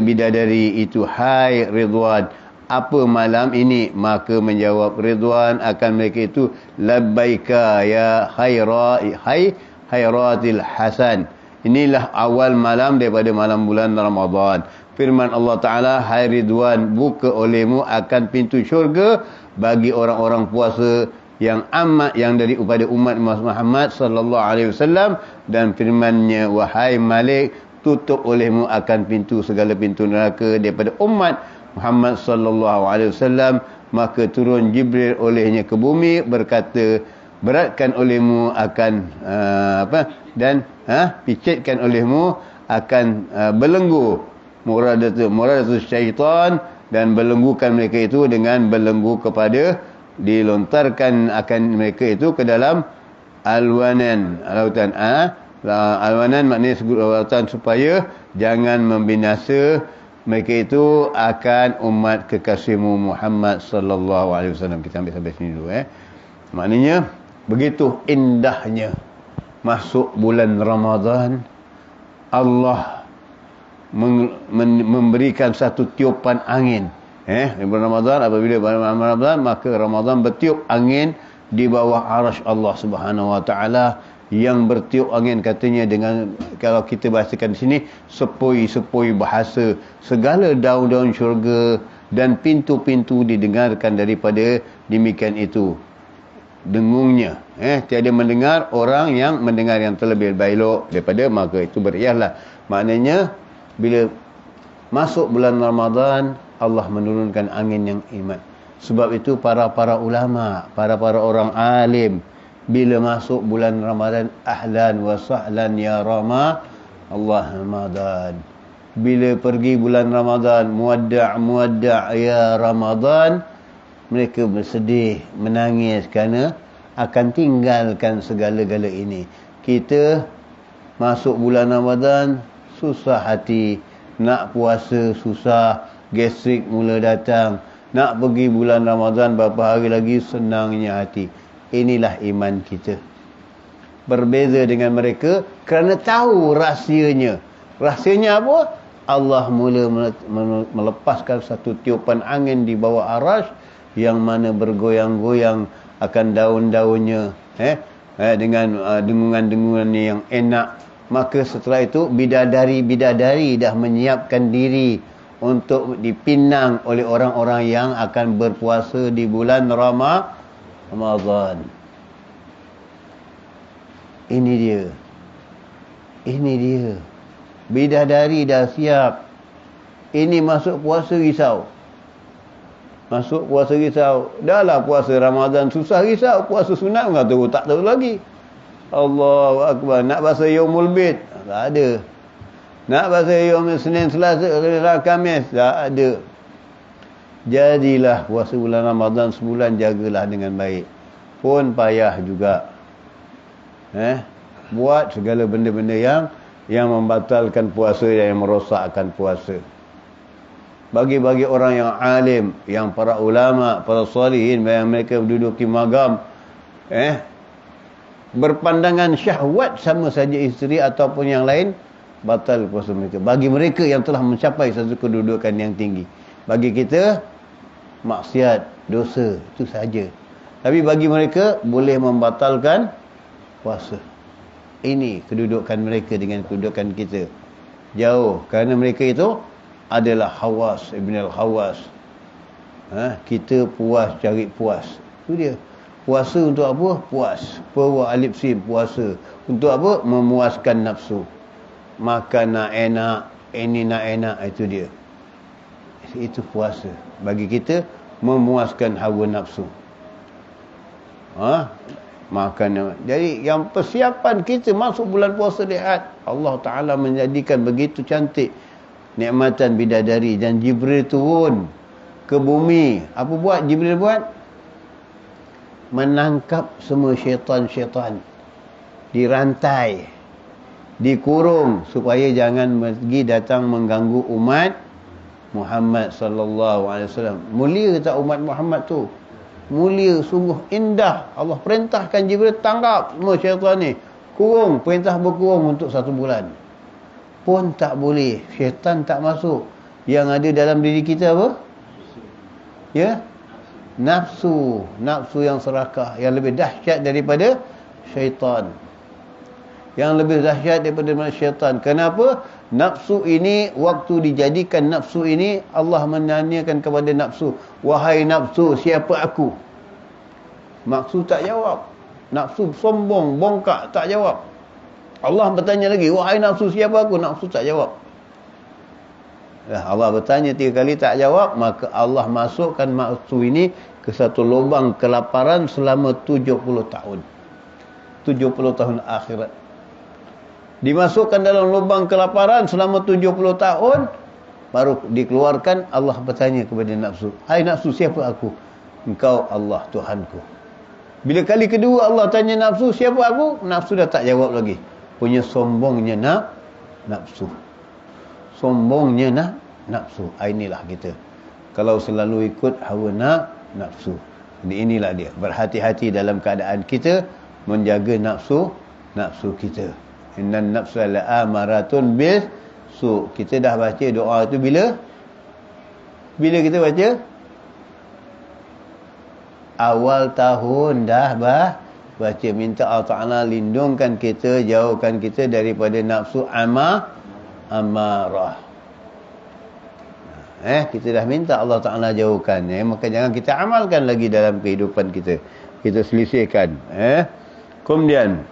Speaker 2: bidadari itu, hai Ridwan, apa malam ini? Maka menjawab Ridwan akan mereka itu, labbaika ya khairatil hasan. Inilah awal malam daripada malam bulan Ramadan. Firman Allah Ta'ala, hai Ridwan, buka olehmu akan pintu syurga bagi orang-orang puasa yang amat, yang daripada umat Muhammad sallallahu alaihi wasallam. Dan firman-Nya, wahai Malik, tutup olehmu akan pintu segala pintu neraka daripada umat Muhammad sallallahu alaihi wasallam. Maka turun Jibril olehnya ke bumi berkata, beratkan olehmu akan picitkan olehmu akan belenggu muradatus syaitan, dan belenggukan mereka itu dengan belenggu kepada dilontarkan akan mereka itu ke dalam alwanan, lautan. Alwanan maknanya lautan, supaya jangan membinasa mereka itu akan umat kekasihmu Muhammad sallallahu alaihi wasallam. Kita ambil sampai sini dulu. Maknanya begitu indahnya masuk bulan Ramadan, Allah memberikan satu tiupan angin. Bulan Ramadan, apabila bulan Ramadan, maka Ramadan bertiup angin di bawah arasy Allah Subhanahu wa taala, yang bertiup angin katanya dengan, kalau kita bahasakan di sini, sepoi-sepoi bahasa, segala daun-daun syurga dan pintu-pintu didengarkan daripada demikian itu dengungnya. Tiada mendengar orang yang mendengar yang terlebih baik daripada, maka itu beriahlah. Maknanya bila masuk bulan Ramadan, Allah menurunkan angin yang iman. Sebab itu para ulama, para orang alim, bila masuk bulan Ramadan, ahlan wa sahlan ya Ramadan. Bila pergi bulan Ramadan, muwadda' ya Ramadan, mereka bersedih, menangis kerana akan tinggalkan segala-gala ini. Kita masuk bulan Ramadan, susah hati, nak puasa susah, gastrik mula datang. Nak pergi bulan Ramadan berapa hari lagi, senangnya hati. Inilah iman kita. Berbeza dengan mereka kerana tahu rahsianya. Rahsianya apa? Allah mula melepaskan satu tiupan angin di bawah arasy, yang mana bergoyang-goyang akan daun-daunnya, dengan dengungan-dengungan yang enak. Maka setelah itu bidadari dah menyiapkan diri untuk dipinang oleh orang-orang yang akan berpuasa di bulan Ramadan. Ini dia. Bidadari dah siap. Ini masuk puasa risau. Dah lah puasa Ramadan susah risau. Puasa sunat tak tahu lagi. Allahu Akbar. Nak bahasa Yaumul Bid, tak ada. Nak bahasa Yaumul Senin, Selasa, Khamis, tak ada. Jadilah puasa bulan Ramadan sebulan, jagalah dengan baik. Pun payah juga. Buat segala benda-benda yang membatalkan puasa, yang merosakkan puasa. Bagi orang yang alim, yang para ulama, para salihin, yang mereka menduduki magam, berpandangan syahwat sama saja isteri ataupun yang lain, batal puasa mereka. Bagi mereka yang telah mencapai satu kedudukan yang tinggi. Bagi kita, maksiat, dosa, itu saja. Tapi bagi mereka, boleh membatalkan puasa. Ini kedudukan mereka dengan kedudukan kita. Jauh. Kerana mereka itu adalah Hawas, Ibn al-Hawas. Kita puas, cari puas. Itu dia. Puasa untuk apa? Puas. Perwa alif sim, puasa. Untuk apa? Memuaskan nafsu. Makan nak enak, ini nak enak, itu dia. Itu puasa. Bagi kita, memuaskan hawa nafsu. Makan. Jadi yang persiapan kita masuk bulan puasa, lihat Allah Ta'ala menjadikan begitu cantik nikmatan bidadari, dan Jibril turun ke bumi. Apa buat Jibril buat? Menangkap semua syaitan-syaitan, dirantai, dikurung, supaya jangan pergi datang mengganggu umat Muhammad sallallahu alaihi wasallam. Mulia tak umat Muhammad tu? Mulia, sungguh indah. Allah perintahkan Jibril tangkap semua syaitan ni, kurung, perintah berkurung untuk 1 bulan. Pun tak boleh, syaitan tak masuk. Yang ada dalam diri kita apa? Nafsu yang serakah, yang lebih dahsyat daripada syaitan. Yang lebih dahsyat daripada syaitan. Kenapa? Nafsu ini, waktu dijadikan nafsu ini, Allah menanyakan kepada nafsu, wahai nafsu, siapa aku? Nafsu tak jawab. Nafsu sombong, bongkak, tak jawab. Allah bertanya lagi, wahai nafsu, siapa aku? Nafsu tak jawab. Allah bertanya 3 kali tak jawab, maka Allah masukkan nafsu ini ke satu lubang kelaparan selama 70 tahun. 70 tahun akhirat. dimasukkan dalam lubang kelaparan selama 70 tahun, baru dikeluarkan. Allah bertanya kepada nafsu, hai nafsu, siapa aku? Engkau Allah Tuhanku. Bila kali kedua Allah tanya nafsu, siapa aku? Nafsu dah tak jawab lagi. Punya sombongnya nafsu. Sombongnya nafsu. Inilah kita. Kalau selalu ikut hawa nafsu. Jadi inilah dia. Berhati-hati dalam keadaan kita menjaga nafsu kita. Innan nafsa la'amaratun bis-su. Kita dah baca doa itu bila kita baca? Awal tahun dah baca, minta Allah Ta'ala lindungkan kita, jauhkan kita daripada nafsu amarah. Kita dah minta Allah Ta'ala jauhkan, maka jangan kita amalkan lagi dalam kehidupan kita. Kita selisihkan. Kemudian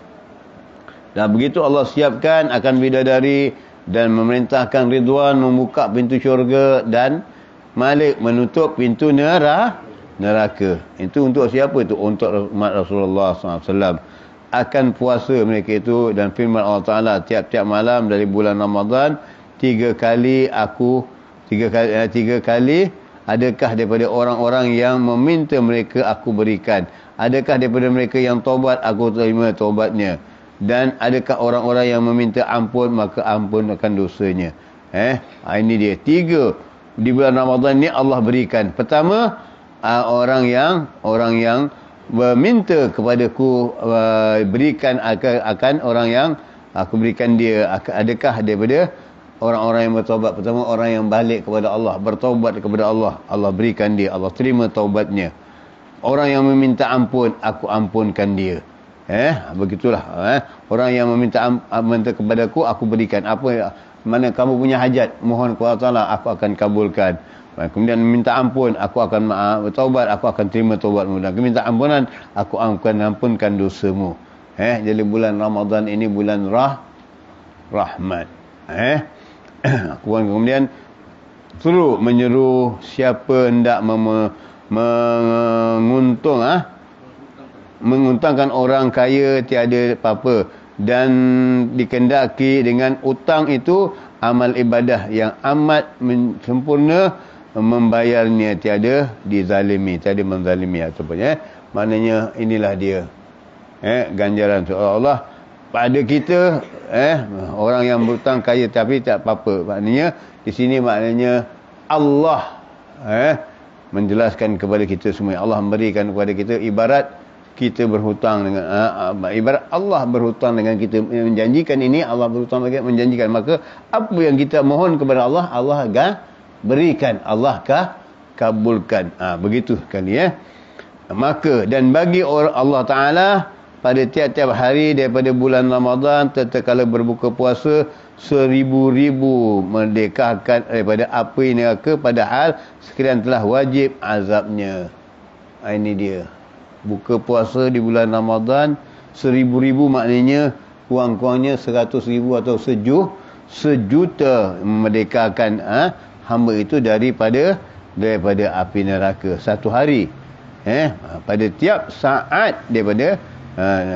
Speaker 2: dah begitu Allah siapkan akan bidadari dan memerintahkan Ridwan membuka pintu syurga dan Malik menutup pintu neraka. Itu untuk siapa? Itu untuk umat Rasulullah SAW. Akan puasa mereka itu, dan firman Allah Ta'ala, tiap-tiap malam dari bulan Ramadan, 3 kali adakah daripada orang-orang yang meminta mereka aku berikan, adakah daripada mereka yang taubat aku terima taubatnya, dan adakah orang-orang yang meminta ampun maka ampunkan dosanya. Ini dia 3 di bulan Ramadan ni Allah berikan. Pertama, orang yang meminta kepadaku berikan akan orang yang aku berikan dia. Adakah daripada orang-orang yang bertaubat? Pertama, orang yang balik kepada Allah, bertaubat kepada Allah, Allah berikan dia, Allah terima taubatnya. Orang yang meminta ampun, aku ampunkan dia. Begitulah. Orang yang meminta kepadaku, aku berikan. Apa mana kamu punya hajat, mohon kepada Allah, aku akan kabulkan. Kemudian minta ampun, aku akan bertaubat, aku akan terima taubatmu. Dan minta ampunan, aku akan ampunkan dosamu. Jadi bulan Ramadan ini bulan rahmat. Kemudian suruh menyeru siapa hendak menguntangkan orang kaya tiada apa-apa, dan dikendaki dengan utang itu amal ibadah yang amat sempurna, membayarnya tiada dizalimi, tiada menzalimi ataupun maknanya inilah dia ganjaran Allah pada kita. Orang yang berhutang kaya tapi tak apa-apa, maknanya di sini maknanya Allah menjelaskan kepada kita semua, Allah memberikan kepada kita, ibarat kita berhutang dengan ibarat Allah berhutang dengan kita, menjanjikan ini, Allah berhutang dengan menjanjikan, maka apa yang kita mohon kepada Allah, Allah akan berikan, Allah kabulkan. Begitu sekali maka dan bagi orang Allah Ta'ala pada tiap-tiap hari daripada bulan Ramadan tatkala berbuka puasa 1000 merdekakan daripada api neraka, padahal sekalian telah wajib azabnya. Ini dia buka puasa di bulan Ramadan 1000 maknanya kurang-kurangnya 100,000 atau sejuta memerdekakan hamba itu daripada api neraka satu hari. Pada tiap saat daripada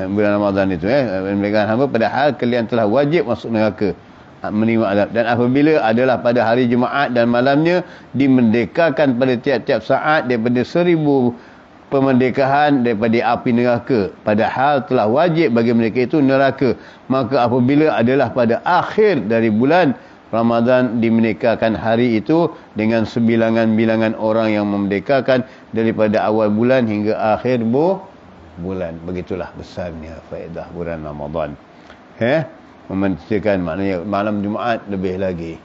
Speaker 2: bulan Ramadan itu memerdekakan hamba, padahal kalian telah wajib masuk neraka, menerima azab. Dan apabila adalah pada hari Jumaat dan malamnya, dimerdekakan pada tiap-tiap saat daripada 1000 pemerdekahan daripada api neraka, padahal telah wajib bagi mereka itu neraka. Maka apabila adalah pada akhir dari bulan Ramadan, dimerdekakan hari itu dengan sebilangan-bilangan orang yang memerdekakan daripada awal bulan hingga akhir bulan. Begitulah besarnya faedah bulan Ramadan. Mementingkan maknanya malam Jumaat lebih lagi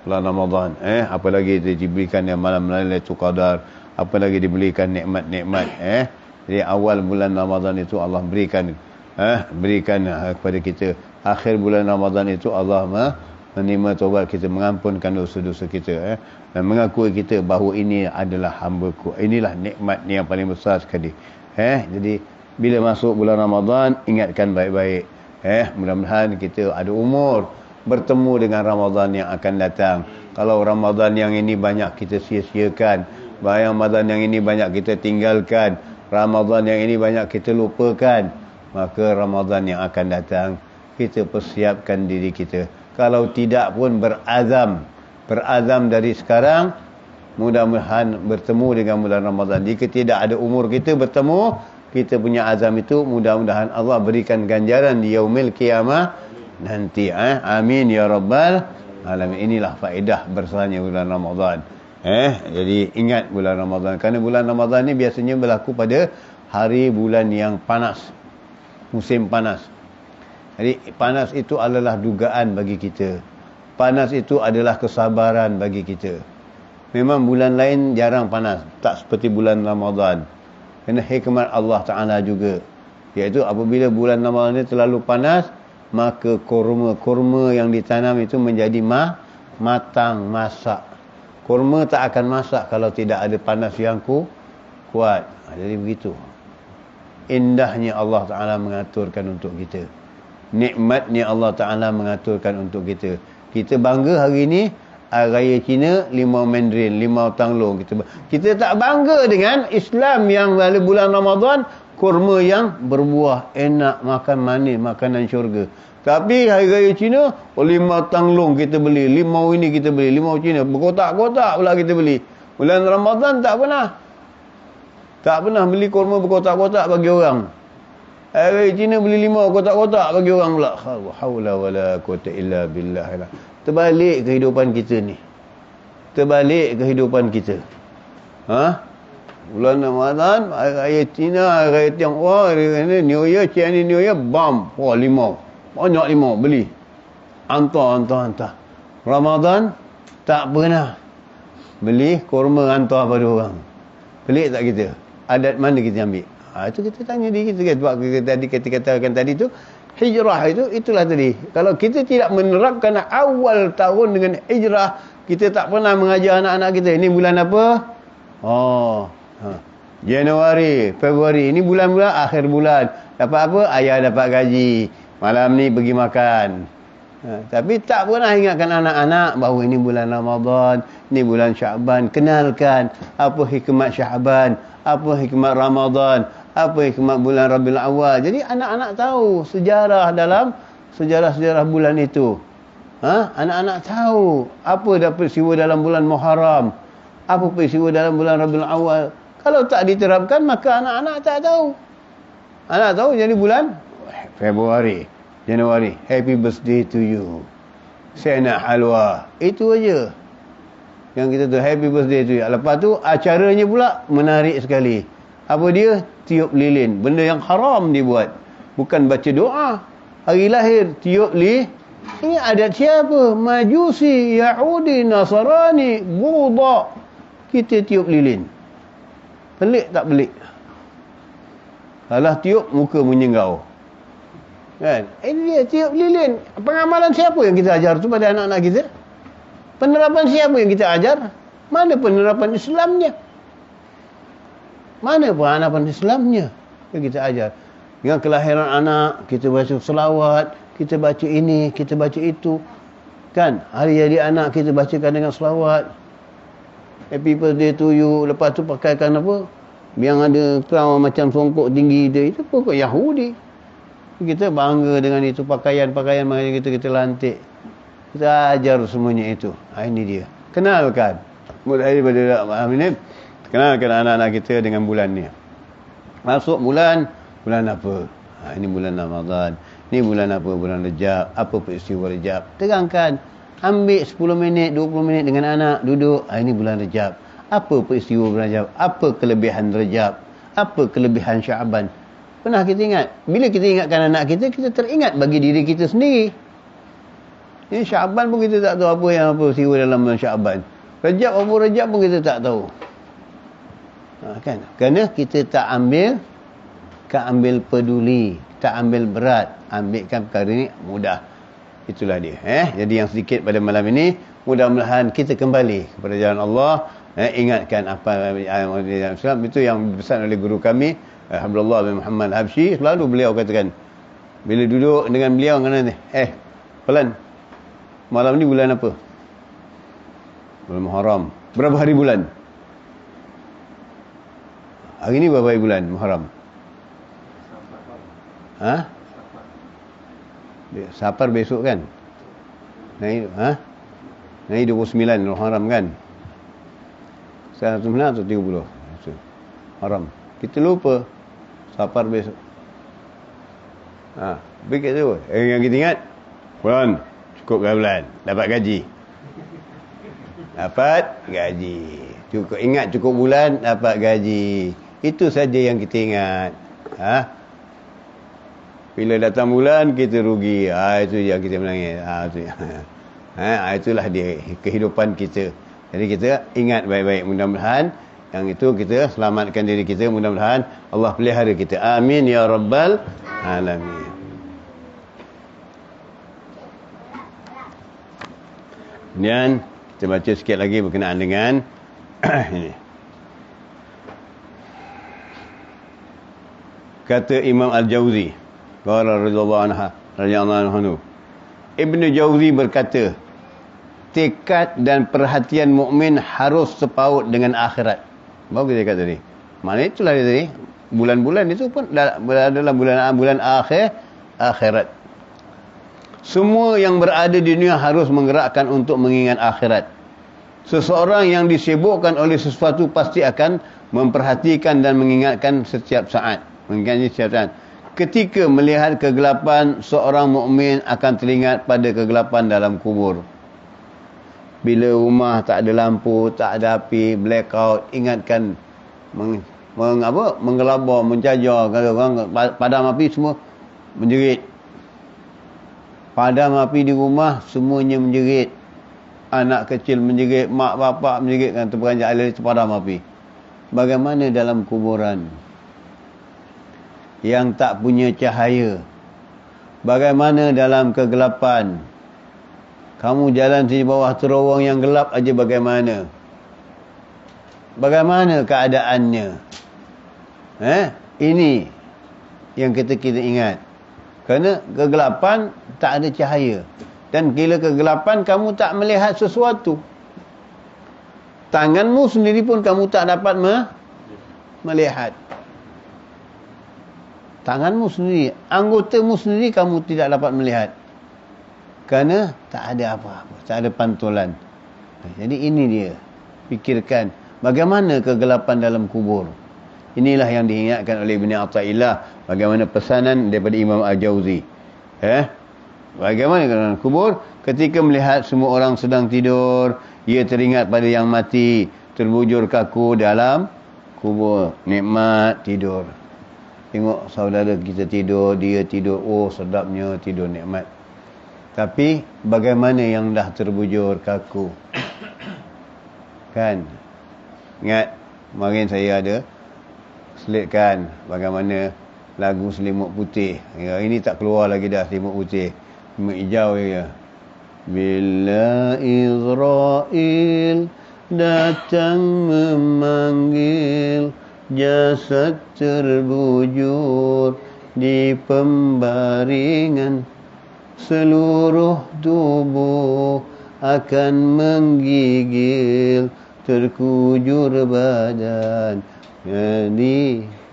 Speaker 2: bulan Ramadan. Apalagi diberikan yang malam Lailatul Qadar, apalagi diberikan nikmat-nikmat. Jadi awal bulan Ramadan itu Allah berikan kepada kita. Akhir bulan Ramadan itu Allah menerima taubat kita, mengampunkan dosa-dosa kita, dan mengakui kita bahawa ini adalah hamba-Ku. Inilah nikmat yang paling besar sekali. Jadi bila masuk bulan Ramadan, ingatkan baik-baik. Mudah-mudahan kita ada umur bertemu dengan Ramadan yang akan datang. Kalau Ramadan yang ini banyak kita sia-siakan, Ramadan yang ini banyak kita tinggalkan, Ramadan yang ini banyak kita lupakan, maka Ramadan yang akan datang kita persiapkan diri kita. Kalau tidak pun berazam dari sekarang, mudah-mudahan bertemu dengan bulan Ramadan. Jika tidak ada umur kita bertemu, kita punya azam itu, mudah-mudahan Allah berikan ganjaran di yaumil qiyamah nanti. Amin ya rabbal alamin. Inilah faedah bersanya bulan Ramadan. Jadi ingat bulan Ramadan, kerana bulan Ramadan ni biasanya berlaku pada hari bulan yang panas, musim panas. Jadi panas itu adalah dugaan bagi kita. Panas itu adalah kesabaran bagi kita. Memang bulan lain jarang panas, tak seperti bulan Ramadan. Kerana hikmat Allah Ta'ala juga, iaitu apabila bulan Ramadan ini terlalu panas, maka kurma yang ditanam itu menjadi matang, masak. Kurma tak akan masak kalau tidak ada panas yang kuat. Jadi begitu. Indahnya Allah Ta'ala mengaturkan untuk kita. Nikmatnya Allah Ta'ala mengaturkan untuk kita. Kita bangga hari ini Raya Cina, limau Mandarin, limau Tanglong. Kita tak bangga dengan Islam yang dalam bulan Ramadan, kurma yang berbuah, enak, makan manis, makanan syurga. Tapi hari Raya Cina, limau Tanglong kita beli, limau ini kita beli, limau Cina, berkotak-kotak pula kita beli. Bulan Ramadan tak pernah beli kurma berkotak-kotak bagi orang. Hari Cina beli limau kotak-kotak bagi orang pula. Haula wala quwata illa billah. Terbalik kehidupan kita ni. Terbalik kehidupan kita. Bulan Ramadan, hari Raya Cina, hari Raya Tionghoa, hari Raya New Year, Chinese New Year, bam. Limau. Banyak limau beli. Hantar. Ramadan tak pernah beli kurma hantar pada orang. Pelik tak kita? Adat mana kita ambil? Itu kita tanya diri kita. Sebab kita katakan tadi tu, hijrah itu, itulah tadi. Kalau kita tidak menerapkan awal tahun dengan hijrah, kita tak pernah mengajar anak-anak kita. Ini bulan apa? Januari, Februari. Ini bulan-bulan, akhir bulan. Dapat apa? Ayah dapat gaji. Malam ni pergi makan. Tapi tak pernah ingatkan anak-anak bahawa ini bulan Ramadan, ini bulan Syaban. Kenalkan apa hikmat Syaban, apa hikmat Ramadan, apa hikmat bulan Rabiul Awal. Jadi anak-anak tahu sejarah dalam sejarah-sejarah bulan itu. Anak-anak tahu apa dah peristiwa dalam bulan Muharram, apa peristiwa dalam bulan Rabiul Awal. Kalau tak diterapkan, maka anak-anak tak tahu. Anak tahu jadi bulan Februari, Januari, happy birthday to you, saya nak halwa. Itu aja yang kita tahu, happy birthday to you. Lepas tu acaranya pula menarik sekali. Apa dia? Tiup lilin. Benda yang haram dibuat. Bukan baca doa. Hari lahir tiup lilin. Ini adat siapa? Majusi, Yahudi, Nasrani, Buddha. Kita tiup lilin. Pelik tak pelik? Salah tiup, muka menyengau. Kan? Ini dia tiup lilin. Pengamalan siapa yang kita ajar tu pada anak-anak kita? Penerapan siapa yang kita ajar? Mana penerapan Islamnya? Mana penerapan Islamnya yang kita ajar? Dengan kelahiran anak, kita baca selawat, kita baca ini, kita baca itu. Kan? Hari jadi anak kita bacakan dengan selawat. Happy birthday to you. Lepas tu pakaikan apa? Yang ada crown macam songkok tinggi dia. Itu pokok Yahudi. Kita bangga dengan itu, pakaian-pakaian macam kita lantik. Kita ajar semuanya itu. Ini dia. Kenalkan. Mulai daripada ini, kenalkan anak-anak kita dengan bulan ni. Masuk bulan apa? Ini bulan Ramadan. Ini bulan apa? Bulan Rejab. Apa peristiwa Rejab? Terangkan. Ambil 10 minit, 20 minit dengan anak. Duduk. Ini bulan Rejab. Apa peristiwa bulan Rejab? Apa kelebihan Rejab? Apa kelebihan Syaban? Pernah kita ingat? Bila kita ingatkan anak kita, kita teringat bagi diri kita sendiri. Ini Syaban pun kita tak tahu apa yang apa peristiwa dalam bulan Syaban. Rejab apa Rejab pun kita tak tahu. Kan? Kerana kita tak ambil peduli, tak ambil berat, ambilkan perkara ini mudah. Itulah dia. Jadi yang sedikit pada malam ini, mudah-mudahan kita kembali kepada jalan Allah. Ingatkan apa yang Islam itu yang dipesan oleh guru kami, Abdullah bin Muhammad Habsyi. Selalu beliau katakan, bila duduk dengan beliau kena ni, pelan. Malam ni bulan apa? Bulan Muharram. Berapa hari bulan? Hari ni berapa hari bulan Muharram? Safar besok kan? Naik 29 Muharram kan? 109 atau 30? Haram. Kita lupa Safar besok. Fikir tu. Yang kita ingat bulan, cukup bulan, dapat gaji. Dapat gaji. Cukup ingat cukup bulan, dapat gaji. Itu saja yang kita ingat. Bila datang bulan, kita rugi. Itu yang kita menangis. Itulah dia kehidupan kita. Jadi kita ingat baik-baik. Mudah-mudahan yang itu kita selamatkan diri kita. Mudah-mudahan Allah pelihara kita. Amin ya rabbal alamin. Kemudian kita baca sikit lagi berkenaan dengan ini. Kata Imam Al-Jawzi, qala radhiyallahu anhu, Ibnu Jauzi berkata, tekad dan perhatian mukmin harus sepaut dengan akhirat. Baru kita kata tadi. Mana itulah dia tadi. Bulan-bulan itu pun adalah bulan akhirat. Semua yang berada di dunia harus menggerakkan untuk mengingat akhirat. Seseorang yang disibukkan oleh sesuatu pasti akan memperhatikan dan mengingatkan setiap saat. Ketika melihat kegelapan, seorang mukmin akan teringat pada kegelapan dalam kubur. Bila rumah tak ada lampu, tak ada api, blackout, ingatkan menggelabah, mencajar. Kalau orang padam api semua menjerit. Padam api di rumah semuanya menjerit. Anak kecil menjerit, mak bapak menjerit, kan terperanjat air padam api. Bagaimana dalam kuburan yang tak punya cahaya? Bagaimana dalam kegelapan? Kamu jalan di bawah terowong yang gelap aja bagaimana? Bagaimana keadaannya? Ini yang kita ingat. Kerana kegelapan tak ada cahaya. Dan bila kegelapan kamu tak melihat sesuatu. Tanganmu sendiri pun kamu tak dapat melihat. Tanganmu sendiri, anggotamu sendiri kamu tidak dapat melihat. Kerana tak ada apa-apa, tak ada pantulan. Jadi ini dia. Fikirkan bagaimana kegelapan dalam kubur. Inilah yang diingatkan oleh Ibn Athaillah. Bagaimana pesanan daripada Imam Al-Jawzi. Bagaimana dalam kubur? Ketika melihat semua orang sedang tidur, ia teringat pada yang mati, terbujur kaku dalam kubur. Nikmat tidur. Tengok saudara kita tidur, dia tidur, oh sedapnya tidur nikmat. Tapi bagaimana yang dah terbujur kaku? Kan? Ingat, kemarin saya ada selitkan bagaimana lagu Selimut Putih. Ini tak keluar lagi dah Selimut Putih. Selimut hijau je. Bila Israel datang memanggil, jasad terbujur di pembaringan, seluruh tubuh akan menggigil, terkujur badan kedinginan.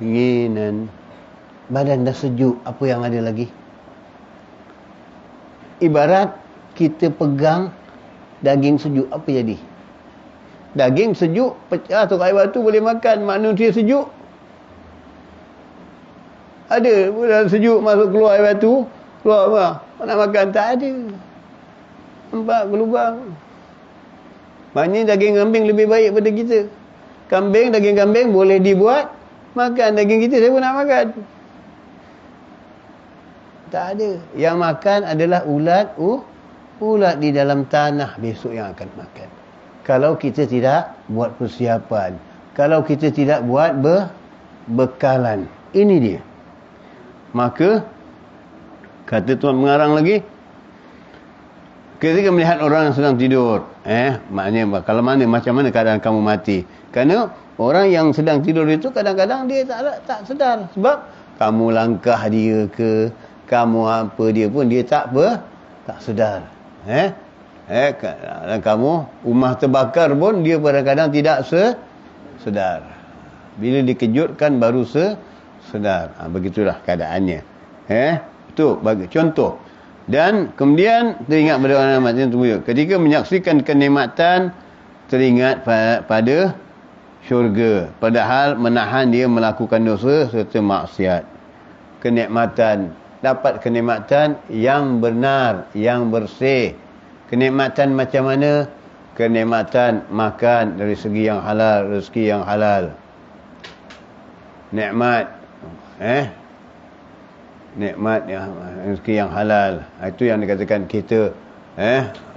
Speaker 2: Badan dah sejuk, apa yang ada lagi? Ibarat kita pegang daging sejuk, apa jadi? Daging sejuk, pecah tu air batu boleh makan. Manusia sejuk. Ada bulan sejuk masuk keluar air batu, keluar apa? Nak makan tak ada. Nampak ke lubang. Maknanya daging kambing lebih baik pada kita. Daging kambing boleh dibuat makan. Daging kita saya pun nak makan. Tak ada. Yang makan adalah ulat. Ulat di dalam tanah besok yang akan makan. Kalau kita tidak buat persiapan. Kalau kita tidak buat bekalan. Ini dia. Maka, kata Tuan Mengarang lagi, ketika melihat orang yang sedang tidur, maknanya macam mana keadaan kamu mati. Kerana orang yang sedang tidur itu kadang-kadang dia tak sedar. Sebab kamu langkah dia ke, kamu apa dia pun dia tak sedar. Dan kamu rumah terbakar pun dia kadang-kadang tidak sedar. Bila dikejutkan baru sedar. Begitulah keadaannya. Itu bagi contoh. Dan kemudian teringat pada orang nikmat itu. Ketika menyaksikan kenikmatan, teringat pada syurga. Padahal menahan dia melakukan dosa serta maksiat. Kenikmatan. Dapat kenikmatan yang benar, yang bersih. Kenikmatan macam mana? Kenikmatan makan dari segi yang halal, rezeki yang halal. Nikmat. Nikmat yang rezeki yang halal. Itu yang dikatakan kita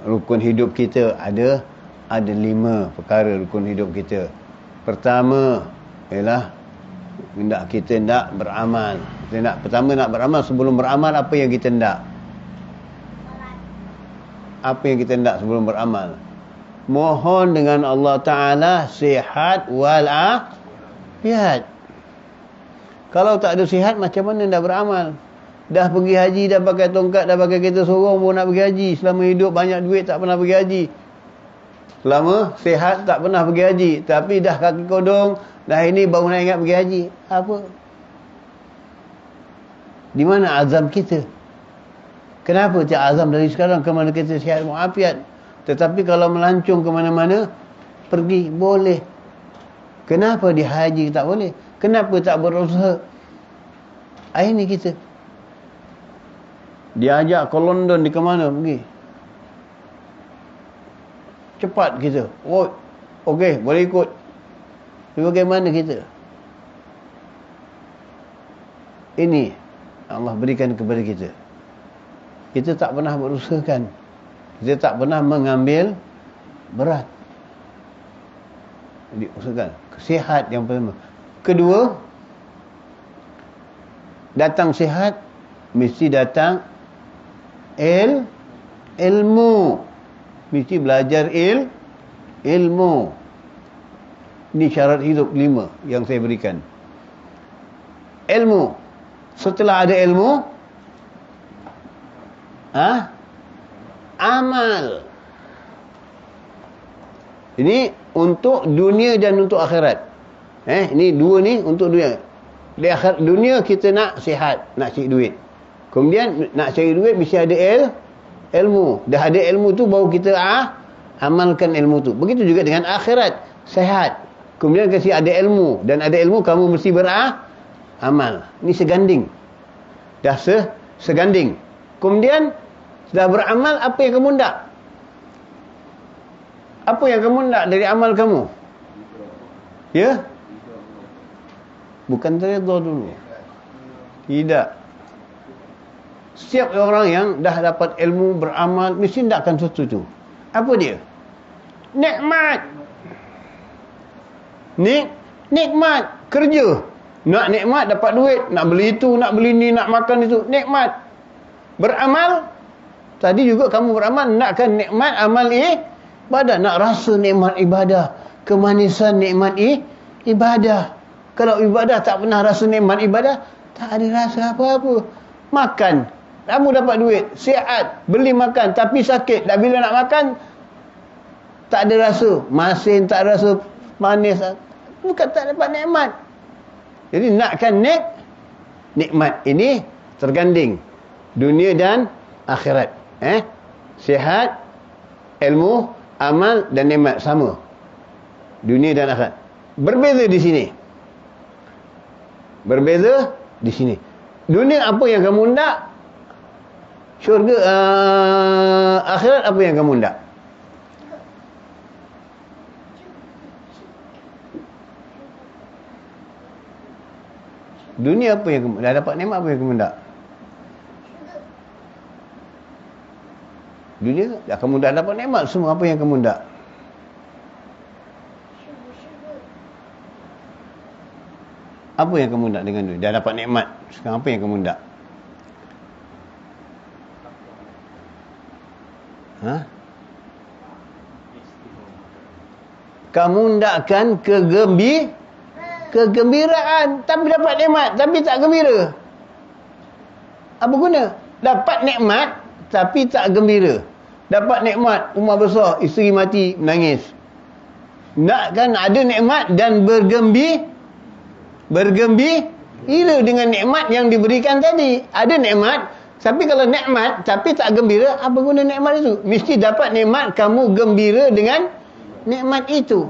Speaker 2: rukun hidup kita ada 5 perkara rukun hidup kita. Pertama ialah kita nak beramal. Pertama nak beramal. Sebelum beramal, apa yang kita nak? Apa yang kita nak sebelum beramal? Mohon dengan Allah Ta'ala sihat wal afiat. Kalau tak ada sihat, macam mana nak beramal? Dah pergi haji, dah pakai tongkat, dah pakai kereta sorong pun nak pergi haji. Selama hidup banyak duit, tak pernah pergi haji. Selama sihat, tak pernah pergi haji. Tapi dah kaki kodong, dah ini baru nak ingat pergi haji. Apa? Di mana azam kita? Kenapa tak azam dari sekarang ke mana kita sihat muafiat? Tetapi kalau melancung ke mana-mana, pergi, boleh. Kenapa di haji tak boleh? Kenapa tak berusaha? Ini kita. Dia ajak ke London, di ke mana pergi? Cepat kita. Oh, okey, boleh ikut. Tapi bagaimana kita? Ini Allah berikan kepada kita. Kita tak pernah berusahakan. Kita tak pernah mengambil berat. Diusahakan. Sihat yang pertama. Kedua, datang sihat, mesti datang ilmu. Mesti belajar ilmu. Ini syarat hidup 5 yang saya berikan. Ilmu. Setelah ada ilmu, amal. Ini untuk dunia dan untuk akhirat. Ini 2 ni untuk dunia. Di akhirat dunia kita nak sihat, nak cari duit. Kemudian nak cari duit mesti ada ilmu. Dah ada ilmu tu baru kita amalkan ilmu tu. Begitu juga dengan akhirat, sihat. Kemudian kasi ada ilmu, dan ada ilmu kamu mesti beramal. Ini seganding. Dah seganding. Kemudian sudah beramal, apa yang kamu nak? Apa yang kamu nak dari amal kamu? Ya? Bukan redha dulu. Tidak. Setiap orang yang dah dapat ilmu, beramal, mesti nakkan sesuatu tu. Apa dia? Nikmat. Nikmat. Kerja. Nak nikmat, dapat duit. Nak beli itu, nak beli ni, nak makan itu. Nikmat. Beramal. Tadi juga kamu beramal. Nakkan nikmat amal ibadah. Nak rasa nikmat ibadah. Kemanisan nikmat ibadah. Kalau ibadah tak pernah rasa nikmat ibadah, tak ada rasa apa-apa. Makan. Kamu dapat duit. Sihat. Beli makan. Tapi sakit. Dah bila nak makan, tak ada rasa. Masin tak ada rasa. Manis. Bukan tak dapat nikmat. Jadi nakkan nikmat. Ini terganding. Dunia dan akhirat. Sihat, ilmu, amal dan nikmat sama. Dunia dan akhirat. Berbeza di sini. Berbeza di sini. Dunia apa yang kamu nak? Syurga, akhirat apa yang kamu nak? Dunia apa yang kamu dah dapat nikmat, apa yang kamu nak? Dunia dah kamu dah dapat nikmat semua, apa yang kamu nak? Apa yang kamu nak dengan dunia? Dah dapat nikmat. Sekarang apa yang kamu nak? Kamu nakkan kegembiraan, tapi dapat nikmat, tapi tak gembira. Apa guna? Dapat nikmat, tapi tak gembira. Dapat nikmat, rumah besar, isteri mati, menangis. Nakkan ada nikmat dan bergembira dengan nikmat yang diberikan tadi. Ada nikmat, Tapi kalau nikmat tapi tak gembira, apa guna nikmat itu? Mesti dapat nikmat kamu gembira dengan nikmat itu.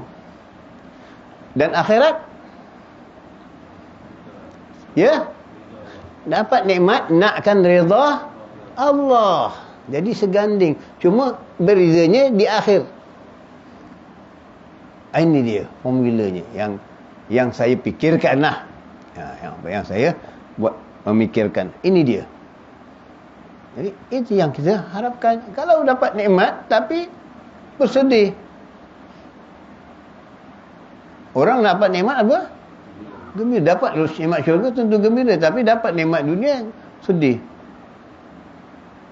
Speaker 2: Dan akhirat, ya, dapat nikmat, nakkan redha Allah. Jadi seganding. Cuma berizanya di akhir. Ini dia formulanya yang saya fikirkan lah. Yang saya buat memikirkan. Ini dia. Jadi itu yang kita harapkan. Kalau dapat nikmat tapi bersedih. Orang dapat nikmat apa? Gembira. Dapat nikmat syurga tentu gembira. Tapi dapat nikmat dunia sedih.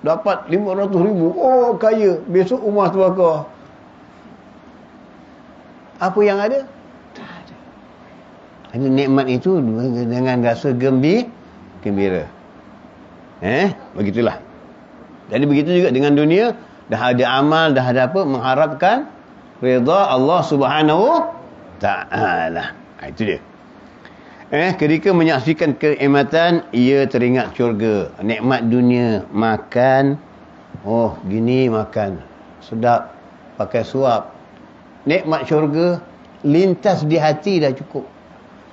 Speaker 2: Dapat 500,000. Oh, kaya. Besok rumah terbakar. Apa yang ada? Tak ada. Ada nikmat itu dengan rasa gembira. Begitulah. Jadi begitu juga dengan dunia. Dah ada amal, dah ada apa? Mengharapkan redha Allah Subhanahu Ta'ala. Itu dia. Ketika menyaksikan kenikmatan, ia teringat syurga. Nikmat dunia, makan. Oh, gini makan. Sedap. Pakai suap. Nikmat syurga, lintas di hati dah cukup.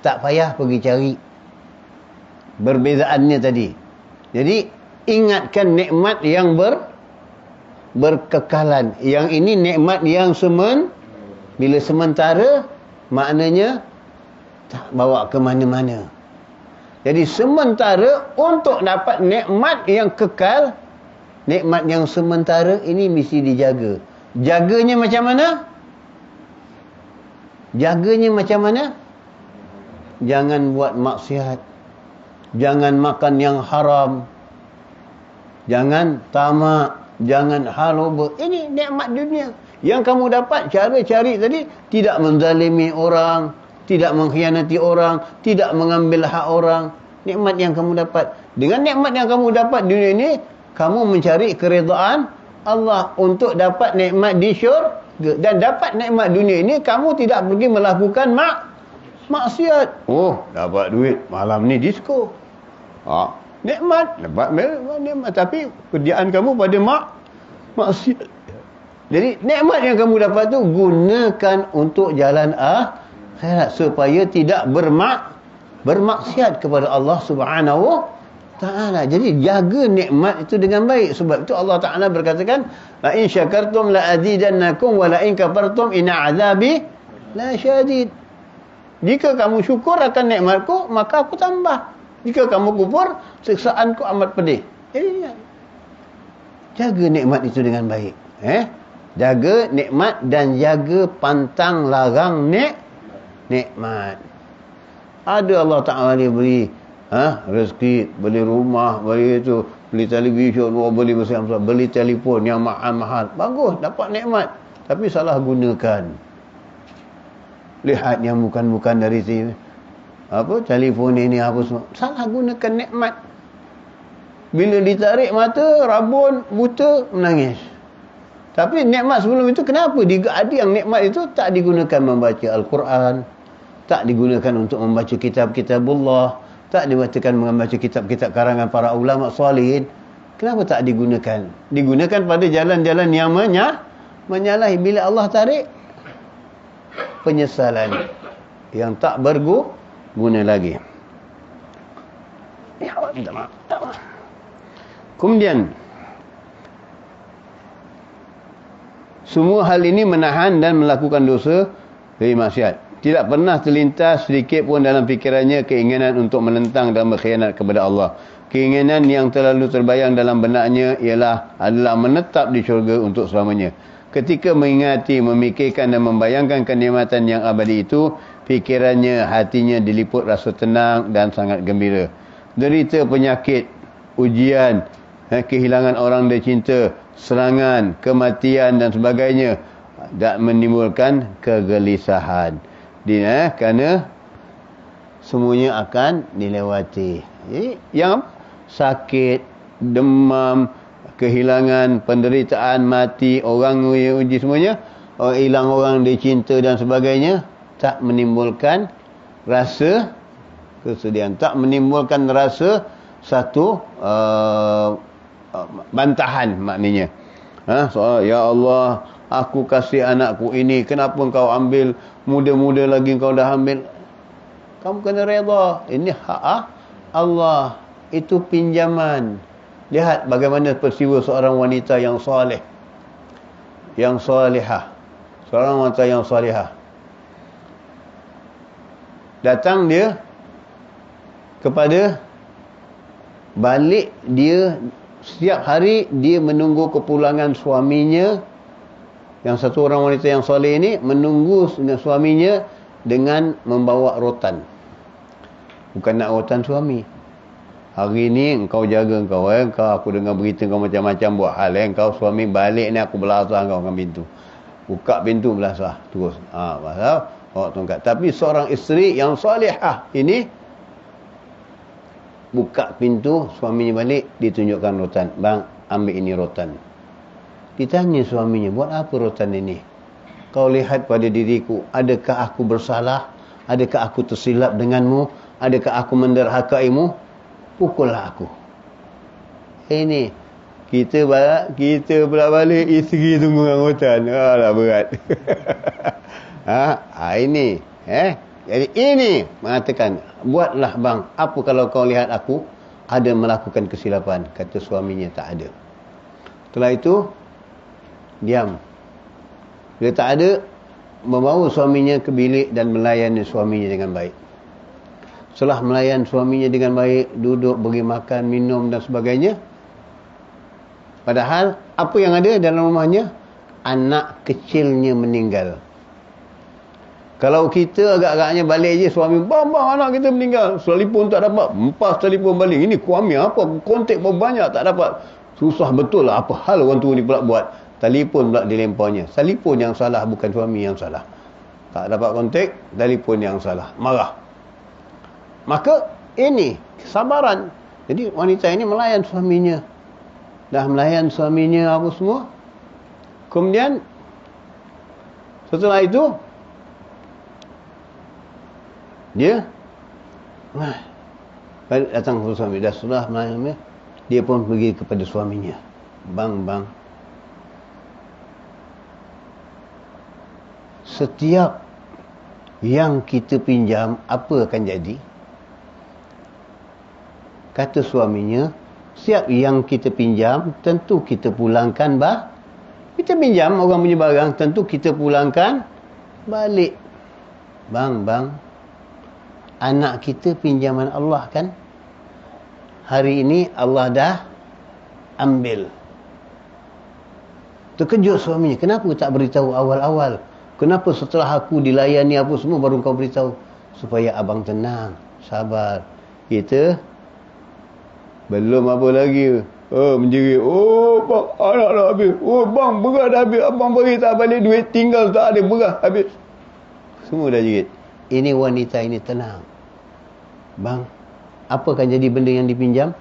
Speaker 2: Tak payah pergi cari. Berbezaannya tadi. Jadi, ingatkan nikmat yang berkekalan. Yang ini nikmat yang bila sementara, maknanya tak bawa ke mana-mana. Jadi sementara untuk dapat nikmat yang kekal, nikmat yang sementara ini mesti dijaga. Jaganya macam mana? Jaganya macam mana? Jangan buat maksiat. Jangan makan yang haram. Jangan tamak, jangan haloba. Ini nikmat dunia. Yang kamu dapat, cara cari tadi, tidak menzalimi orang, tidak mengkhianati orang, tidak mengambil hak orang. Nikmat yang kamu dapat. Dengan nikmat yang kamu dapat dunia ini, kamu mencari keredaan Allah untuk dapat nikmat di syurga. Dan dapat nikmat dunia ini, kamu tidak pergi melakukan maksiat. Oh, dapat duit, malam ni disko. Nikmat, dapat nikmat, tapi kerjaan kamu pada maksiat. Jadi nikmat yang kamu dapat tu gunakan untuk jalan akhirat supaya tidak bermaksiat kepada Allah Subhanahu Ta'ala. Jadi jaga nikmat itu dengan baik. Sebab itu Allah Ta'ala berkatakan, la in syakartum la azidannakum wa la in kafartum inna azabi la syadid. Jika kamu syukur akan nikmatku, maka aku tambah. Jika kamu kufur, siksaanku amat pedih. Jaga nikmat itu dengan baik. Jaga nikmat dan jaga pantang larang nikmat. Ada Allah Ta'ala beri rezeki, beli rumah, beli itu, beli televisyen, beli besar-besar, beli telefon yang mahal-mahal. Bagus, dapat nikmat. Tapi salah gunakan. Lihat yang bukan-bukan dari sini. Telefon ini apa semua. Salah gunakan nikmat. Bila ditarik mata, rabun, buta, menangis. Tapi nikmat sebelum itu kenapa? Ada yang nikmat itu tak digunakan membaca Al-Quran. Tak digunakan untuk membaca kitab-kitabullah. Tak digunakan membaca kitab-kitab karangan para ulama salihin. Kenapa tak digunakan? Digunakan pada jalan-jalan yang menyalahi. Bila Allah tarik, penyesalan yang tak berguna lagi. Minta maaf. Kemudian semua hal ini menahan dan melakukan dosa dari maksiat. Tidak pernah terlintas sedikit pun dalam fikirannya keinginan untuk menentang dan berkhianat kepada Allah. Keinginan yang terlalu terbayang dalam benaknya adalah menetap di syurga untuk selamanya. Ketika mengingati, memikirkan dan membayangkan kenikmatan yang abadi itu, fikirannya, hatinya diliput rasa tenang dan sangat gembira. Derita penyakit, ujian, kehilangan orang dia cinta, serangan, kematian dan sebagainya tak menimbulkan kegelisahan. Kerana semuanya akan dilewati. Jadi, yang sakit, demam, kehilangan, penderitaan, mati, orang uji semuanya, hilang orang dicinta dan sebagainya, tak menimbulkan rasa kesedihan, tak menimbulkan rasa satu bantahan maknanya. So, ya Allah, aku kasih anakku ini, kenapa kau ambil? Muda-muda lagi kau dah ambil. Kamu kena redha. Ini hak Allah. Itu pinjaman. Lihat bagaimana peristiwa seorang wanita yang soleh, yang salihah. Seorang wanita yang salihah. Datang dia kepada, balik dia setiap hari dia menunggu kepulangan suaminya. Yang satu orang wanita yang soleh ini menunggu dengan suaminya dengan membawa rotan. Bukan nak rotan suami. Hari ni engkau jaga engkau, aku dengar berita kau macam-macam buat hal, engkau suami balik ni aku belasah kau dengan pintu. Buka pintu belasah terus. Pasal bawa tongkat. Tapi seorang isteri yang solehah ini buka pintu, suaminya balik, ditunjukkan rotan. Bang, ambil ini rotan. Ditanya suaminya, buat apa rotan ini? Kau lihat pada diriku, adakah aku bersalah? Adakah aku tersilap denganmu? Adakah aku menderhakaimu? Pukullah aku. Ini kita pula balik, isteri tunggu dengan rotan. Alah berat. Ini jadi ini mengatakan, buatlah bang, apa kalau kau lihat aku ada melakukan kesilapan? Kata suaminya, tak ada. Setelah itu diam. Dia tak ada, membawa suaminya ke bilik dan melayani suaminya dengan baik. Setelah melayan suaminya dengan baik, duduk, beri makan, minum dan sebagainya. Padahal apa yang ada dalam rumahnya? Anak kecilnya meninggal. Kalau kita agak-agaknya balik je, suami, bang anak kita meninggal, telefon tak dapat, empas telefon balik. Ini kuami apa, kontak pun banyak tak dapat. Susah betul lah, apa hal orang tua ni pula buat. Telefon pula dilemparnya. Telefon yang salah, bukan suami yang salah. Tak dapat kontak, telefon yang salah. Marah. Maka ini kesabaran. Jadi wanita ini melayan suaminya. Dah melayan suaminya apa semua. Kemudian setelah itu dia datang ke suami. Dah sudah melayan, dia pun pergi kepada suaminya. Bang, setiap yang kita pinjam, apa akan jadi? Kata suaminya, setiap yang kita pinjam, tentu kita pulangkan kita pinjam orang punya barang, tentu kita pulangkan balik. Bang, anak kita pinjaman Allah kan? Hari ini Allah dah ambil. Terkejut suaminya. Kenapa tak beritahu awal-awal? Kenapa setelah aku dilayani apa semua baru kau beritahu? Supaya abang tenang, sabar. Kita belum apa lagi. Menjerit. Bang, anak dah habis. Bang, beras dah habis. Abang bagi tak balik duit. Tinggal tak ada beras habis. Semua dah jerit. Ini wanita ini tenang. Bang, apa akan jadi benda yang dipinjam?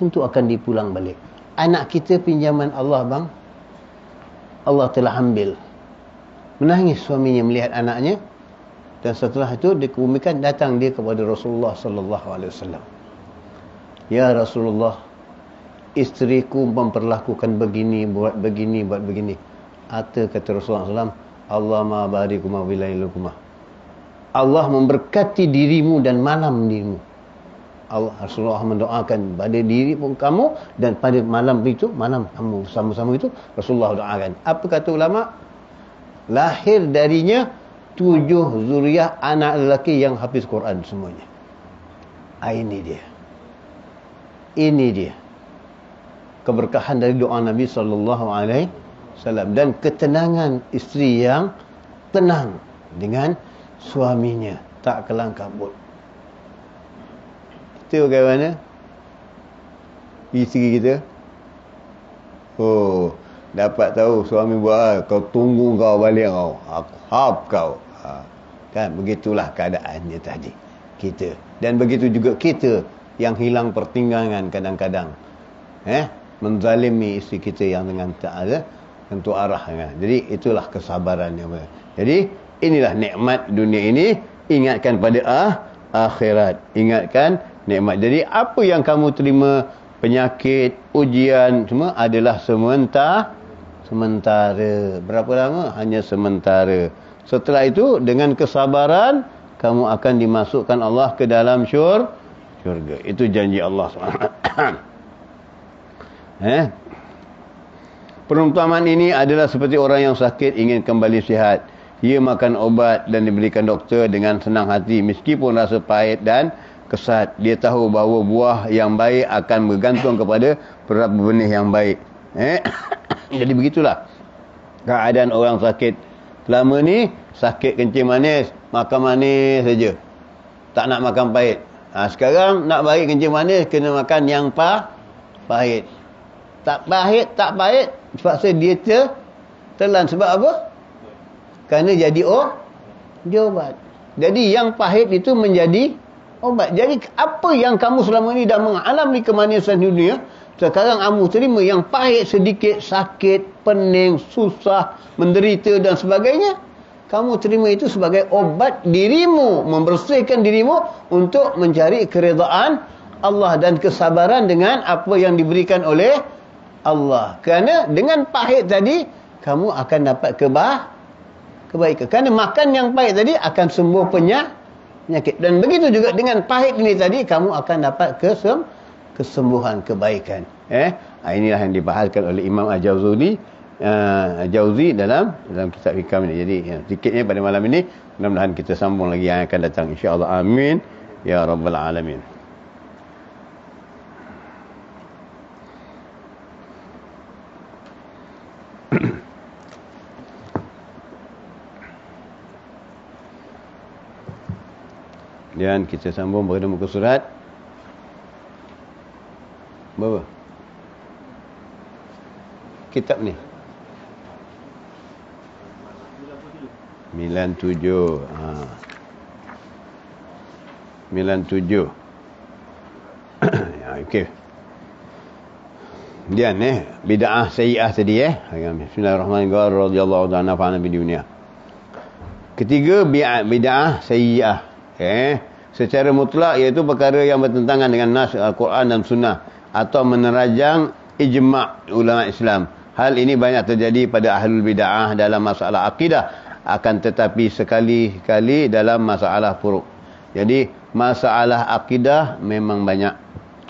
Speaker 2: Tentu akan dipulang balik. Anak kita pinjaman Allah, bang. Allah telah ambil. Menangis suaminya melihat anaknya. Dan setelah itu dikebumikan, datang dia kepada Rasulullah sallallahu alaihi wasallam. Ya Rasulullah, isteriku memperlakukan begini, buat begini, buat begini. Kata Rasulullah SAW, Allahumma barikumah bilailukumah. Allah memberkati dirimu dan malam dirimu. Rasulullah mendoakan pada diri pun kamu, dan pada malam itu, malam kamu sama-sama itu, Rasulullah doakan. Apa kata ulama? Lahir darinya 7 zuriat anak lelaki yang hafiz Quran semuanya. Ini dia keberkahan dari doa Nabi sallallahu alaihi wasallam dan ketenangan isteri yang tenang dengan suaminya, tak kelang kabut. Kita bagaimana? Isteri kita dapat tahu suami buat, kau tunggu kau balik kau, aku hap kau. Kan begitulah keadaannya tadi kita. Dan begitu juga kita yang hilang pertimbangan kadang-kadang, menzalimi isteri kita yang dengan tak ada tentu arah. Jadi itulah kesabaran yang benar. Jadi inilah nikmat dunia ini. Ingatkan pada akhirat. Ingatkan nikmat. Jadi apa yang kamu terima penyakit, ujian, semua adalah sementara. Berapa lama? Hanya sementara. Setelah itu, dengan kesabaran, kamu akan dimasukkan Allah ke dalam syurga. Itu janji Allah SWT. Perumpamaan ini adalah seperti orang yang sakit ingin kembali sihat. Ia makan obat dan diberikan doktor dengan senang hati meskipun rasa pahit dan kesat. Dia tahu bahawa buah yang baik akan bergantung kepada beberapa benih yang baik. Jadi begitulah keadaan orang sakit. Selama ni sakit kencing manis, makan manis saja. Tak nak makan pahit. Sekarang nak baik kencing manis kena makan yang pahit. Tak pahit sebab dia telan. Sebab apa? Kerana jadi dia obat. Jadi yang pahit itu menjadi obat. Jadi apa yang kamu selama ni dah mengalami kemanisan dunia, sekarang kamu terima yang pahit sedikit, sakit, pening, susah, menderita dan sebagainya. Kamu terima itu sebagai obat dirimu, membersihkan dirimu untuk mencari keredaan Allah dan kesabaran dengan apa yang diberikan oleh Allah. Kerana dengan pahit tadi, kamu akan dapat kebaikan. Kerana makan yang pahit tadi akan sembuh penyakit. Dan begitu juga dengan pahit ini tadi, kamu akan dapat kesembuhan, kebaikan. Inilah yang dibahaskan oleh Imam Al-Jauzi dalam kitab Hikam ini. Jadi sedikitnya pada malam ini, mudah-mudahan kita sambung lagi yang akan datang, insya-Allah. Amin ya rabbal alamin. Dan kita sambung pada muka surat berapa? Kitab ni 97. 97. Ya, okey. Kemudian bid'ah sayyi'ah tadi Bismillahirrahmanirrahim. Radhiyallahu ta'ala nafa'ana bid dunia. Ketiga, bid'ah sayyi'ah. Secara mutlak iaitu perkara yang bertentangan dengan nas Al-Quran dan Sunnah atau menerajang ijma' ulama Islam. Hal ini banyak terjadi pada ahlul bid'ah dalam masalah akidah, akan tetapi sekali-kali dalam masalah furu'. Jadi masalah akidah memang banyak.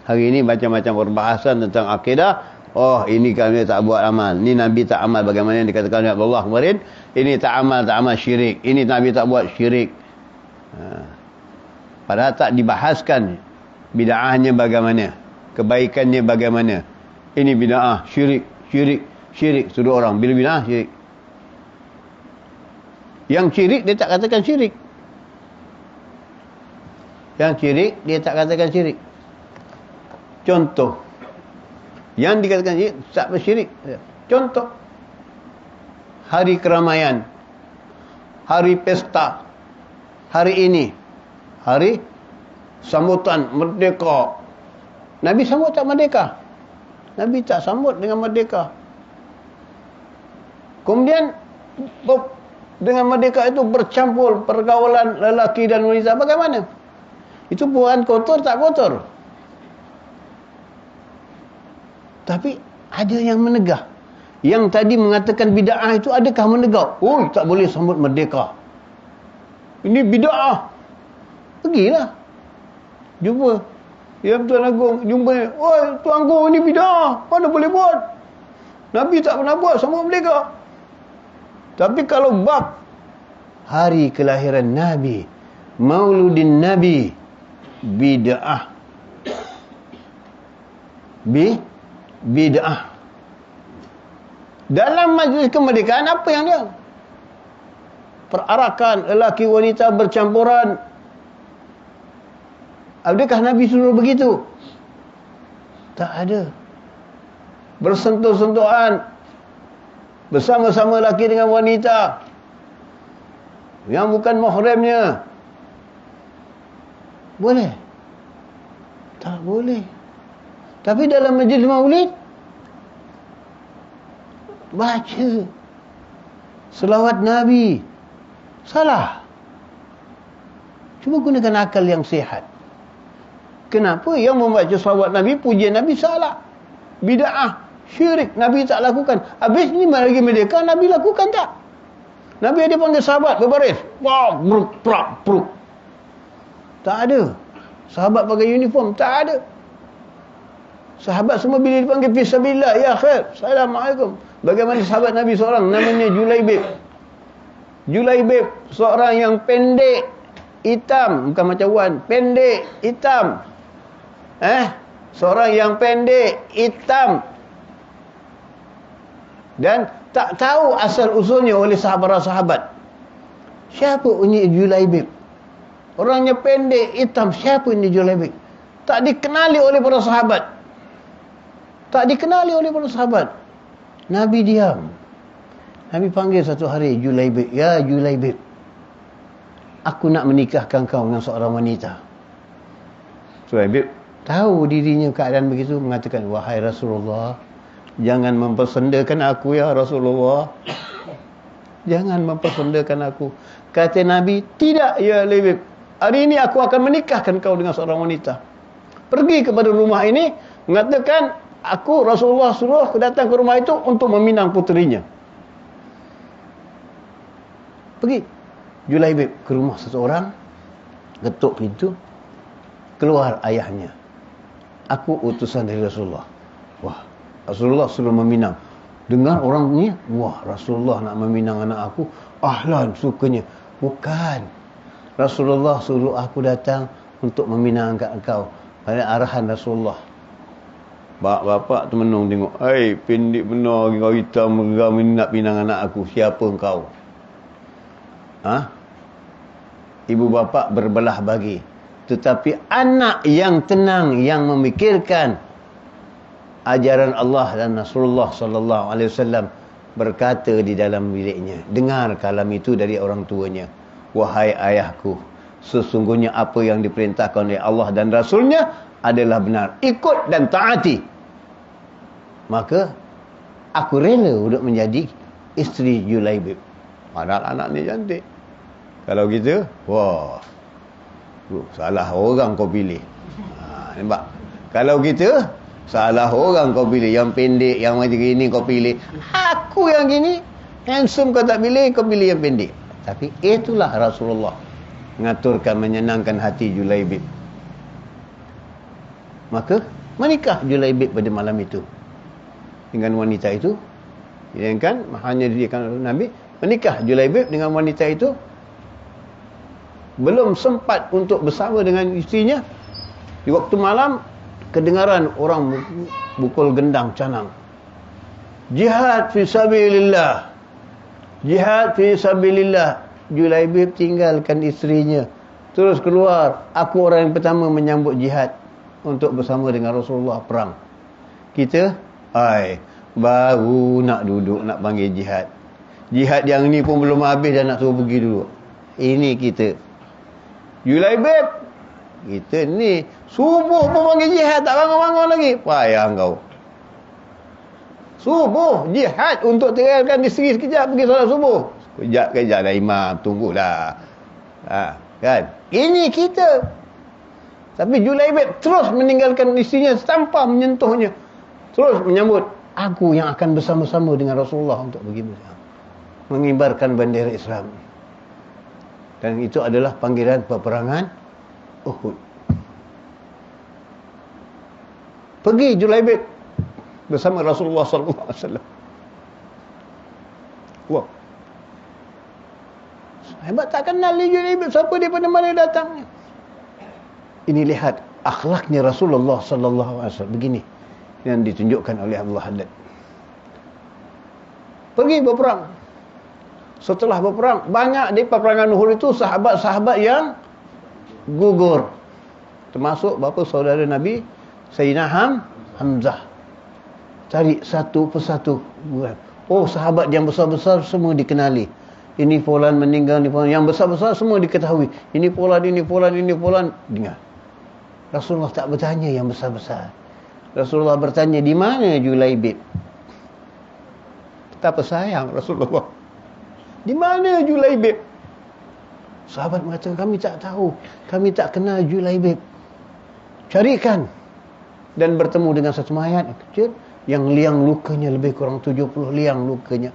Speaker 2: Hari ini macam-macam perbahasan tentang akidah. Oh, ini kami tak buat amal, ni Nabi tak amal bagaimana yang dikatakan oleh Allah kemarin. Ini tak amal syirik. Ini Nabi tak buat syirik. Padahal tak dibahaskan bid'ahnya bagaimana, kebaikannya bagaimana. Ini bid'ah, syirik. Suruh orang bila bid'ah syirik. Yang syirik dia tak katakan syirik. Yang syirik dia tak katakan syirik. Contoh, yang dikatakan syirik tak bersyirik. Contoh, hari keramaian, hari pesta, hari ini, hari sambutan merdeka. Nabi sambut tak merdeka? Nabi tak sambut dengan merdeka. Kemudian dengan merdeka itu bercampur pergaulan lelaki dan wanita. Bagaimana? Itu bukan kotor tak kotor. Tapi ada yang menegah. Yang tadi mengatakan bid'ah itu adakah menegah? Oh, tak boleh sambut merdeka. Ini bid'ah. Pergilah. Jumpa. Ya Tuan Agung, jumpa. Oi, Tuan Agung, ini bid'ah. Mana boleh buat? Nabi tak pernah buat sambut merdeka. Tapi kalau bab hari kelahiran Nabi, Mauludin Nabi, bid'ah. Bid'ah. Dalam majlis kemerdekaan apa yang dia? Perarakan lelaki wanita bercampuran. Adakah Nabi suruh begitu? Tak ada. Bersentuh-sentuhan bersama-sama lelaki dengan wanita yang bukan mahramnya. Boleh? Tak boleh. Tapi dalam majlis maulid baca selawat Nabi. Salah. Cuma gunakan akal yang sihat. Kenapa yang membaca salawat Nabi, pujian Nabi salah? Bid'ah, syirik, Nabi tak lakukan. Habis ni lagi merdeka, Nabi lakukan tak? Nabi ada panggil sahabat berbaris. Wah, bruk, prak, bruk. Tak ada. Sahabat pakai uniform, tak ada. Sahabat semua bila dipanggil fisabilillah, ya khair, assalamualaikum. Bagaimana sahabat Nabi seorang namanya Julaibib. Julaibib seorang yang pendek, hitam, bukan macam Wan, pendek, hitam. Seorang yang pendek, hitam. Dan tak tahu asal usulnya oleh sahabat-sahabat. Siapa ini Julaibib? Orangnya pendek, hitam. Siapa ini Julaibib? Tak dikenali oleh para sahabat. Tak dikenali oleh para sahabat. Nabi diam. Nabi panggil satu hari Julaibib. Ya Julaibib, aku nak menikahkan kau dengan seorang wanita. Julaibib tahu dirinya keadaan begitu, mengatakan, wahai Rasulullah, jangan mempersendakan aku ya Rasulullah. Jangan mempersendakan aku. Kata Nabi, tidak ya Julaibib. Hari ini aku akan menikahkan kau dengan seorang wanita. Pergi kepada rumah ini, mengatakan, aku Rasulullah suruh aku datang ke rumah itu untuk meminang puterinya. Pergi Julaibib ke rumah seseorang, ketuk pintu, keluar ayahnya. Aku utusan dari Rasulullah. Wah, Rasulullah suruh meminang. Dengar orang ni, wah, Rasulullah nak meminang anak aku. Ahlan, sukanya. Bukan. Rasulullah suruh aku datang untuk meminang engkau. Pada arahan Rasulullah. Bapak tu menung tengok. Hai, pendek benar kau hitam geram ini nak pinang anak aku. Siapa engkau? Ibu bapa berbelah bagi. Tetapi anak yang tenang, yang memikirkan ajaran Allah dan Rasulullah sallallahu alaihi wasallam berkata di dalam biliknya, dengar kalam itu dari orang tuanya. Wahai ayahku, sesungguhnya apa yang diperintahkan oleh Allah dan Rasulnya adalah benar. Ikut dan taati. Maka aku rela untuk menjadi isteri Julaibib. Padahal anak ni cantik. Kalau gitu, wah, salah orang kau pilih. Nampak? Kalau gitu, salah orang kau pilih. Yang pendek, yang macam gini kau pilih. Aku yang gini, handsome kau tak pilih, kau pilih yang pendek. Tapi itulah Rasulullah mengaturkan, menyenangkan hati Julaibib. Maka menikah Julaibib pada malam itu dengan wanita itu. Kan hanya didirikan Nabi. Menikah Julaibib dengan wanita itu. Belum sempat untuk bersama dengan isterinya. Di waktu malam, kedengaran orang pukul gendang canang. Jihad fi sabilillah. Jihad fi sabilillah. Julaibib tinggalkan isterinya, terus keluar. Aku orang yang pertama menyambut jihad untuk bersama dengan Rasulullah perang. Kita, baru nak duduk nak panggil jihad. Jihad yang ni pun belum habis dah nak suruh pergi dulu. Ini kita. Julaibib, kita ni subuh pun panggil jihad, tak bangun-bangun lagi. Payah kau. Subuh jihad untuk tinggalkan isteri sekejap pergi solat subuh. Kejap dah imam, tunggulah. Kan? Ini kita. Tapi Julaibib terus meninggalkan isterinya tanpa menyentuhnya. Terus menyambut, aku yang akan bersama-sama dengan Rasulullah untuk pergi bersama, mengibarkan bendera Islam. Dan itu adalah panggilan peperangan Uhud. Pergi Julaibib bersama Rasulullah sallallahu alaihi wasallam. Wah. Hebat, tak kenal ni Julaibib, siapa daripada mana datang. Ini lihat akhlaknya Rasulullah sallallahu alaihi wasallam begini yang ditunjukkan oleh Abdullah Haddad. Pergi berperang. Setelah berperang, banyak di peperangan Uhud itu sahabat-sahabat yang gugur. Termasuk bapa saudara Nabi Sayyidina Hamzah. Cari satu persatu. Oh, sahabat yang besar-besar semua dikenali. Ini fulan meninggal, ini fulan. Yang besar-besar semua diketahui. Ini fulan, ini fulan, ini fulan. Dengar. Rasulullah tak bertanya yang besar-besar. Rasulullah bertanya, di mana Julaibib? Betapa sayang Rasulullah. Di mana Julaibib? Sahabat mengatakan, kami tak tahu. Kami tak kenal Julaibib. carikan. Dan bertemu dengan satu mayat yang kecil, yang liang lukanya lebih kurang 70 liang lukanya.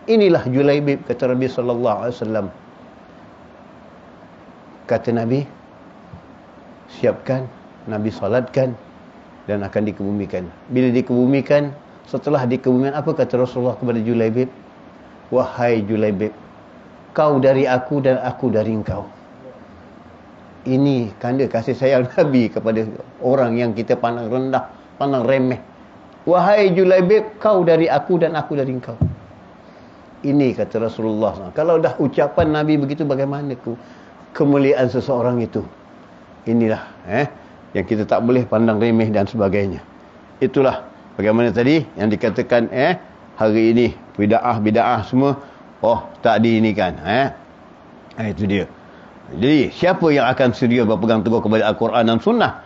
Speaker 2: Inilah Julaibib, kata Nabi SAW. Kata Nabi, siapkan, Nabi salatkan, dan akan dikebumikan. Bila dikebumikan, setelah dikebumikan, apa kata Rasulullah kepada Julaibib? Wahai Julaibib, kau dari aku dan aku dari engkau. Ini tanda kasih sayang Nabi kepada orang yang kita pandang rendah, pandang remeh. Wahai Julaibib, kau dari aku dan aku dari engkau. Ini kata Rasulullah SAW. Kalau dah ucapan Nabi begitu, bagaimana kemuliaan seseorang itu? Inilah yang kita tak boleh pandang remeh dan sebagainya. Itulah bagaimana tadi yang dikatakan hari ini bid'ah semua tak diinikan. Itu dia. Jadi siapa yang akan sedia berpegang teguh kepada Al-Quran dan Sunnah,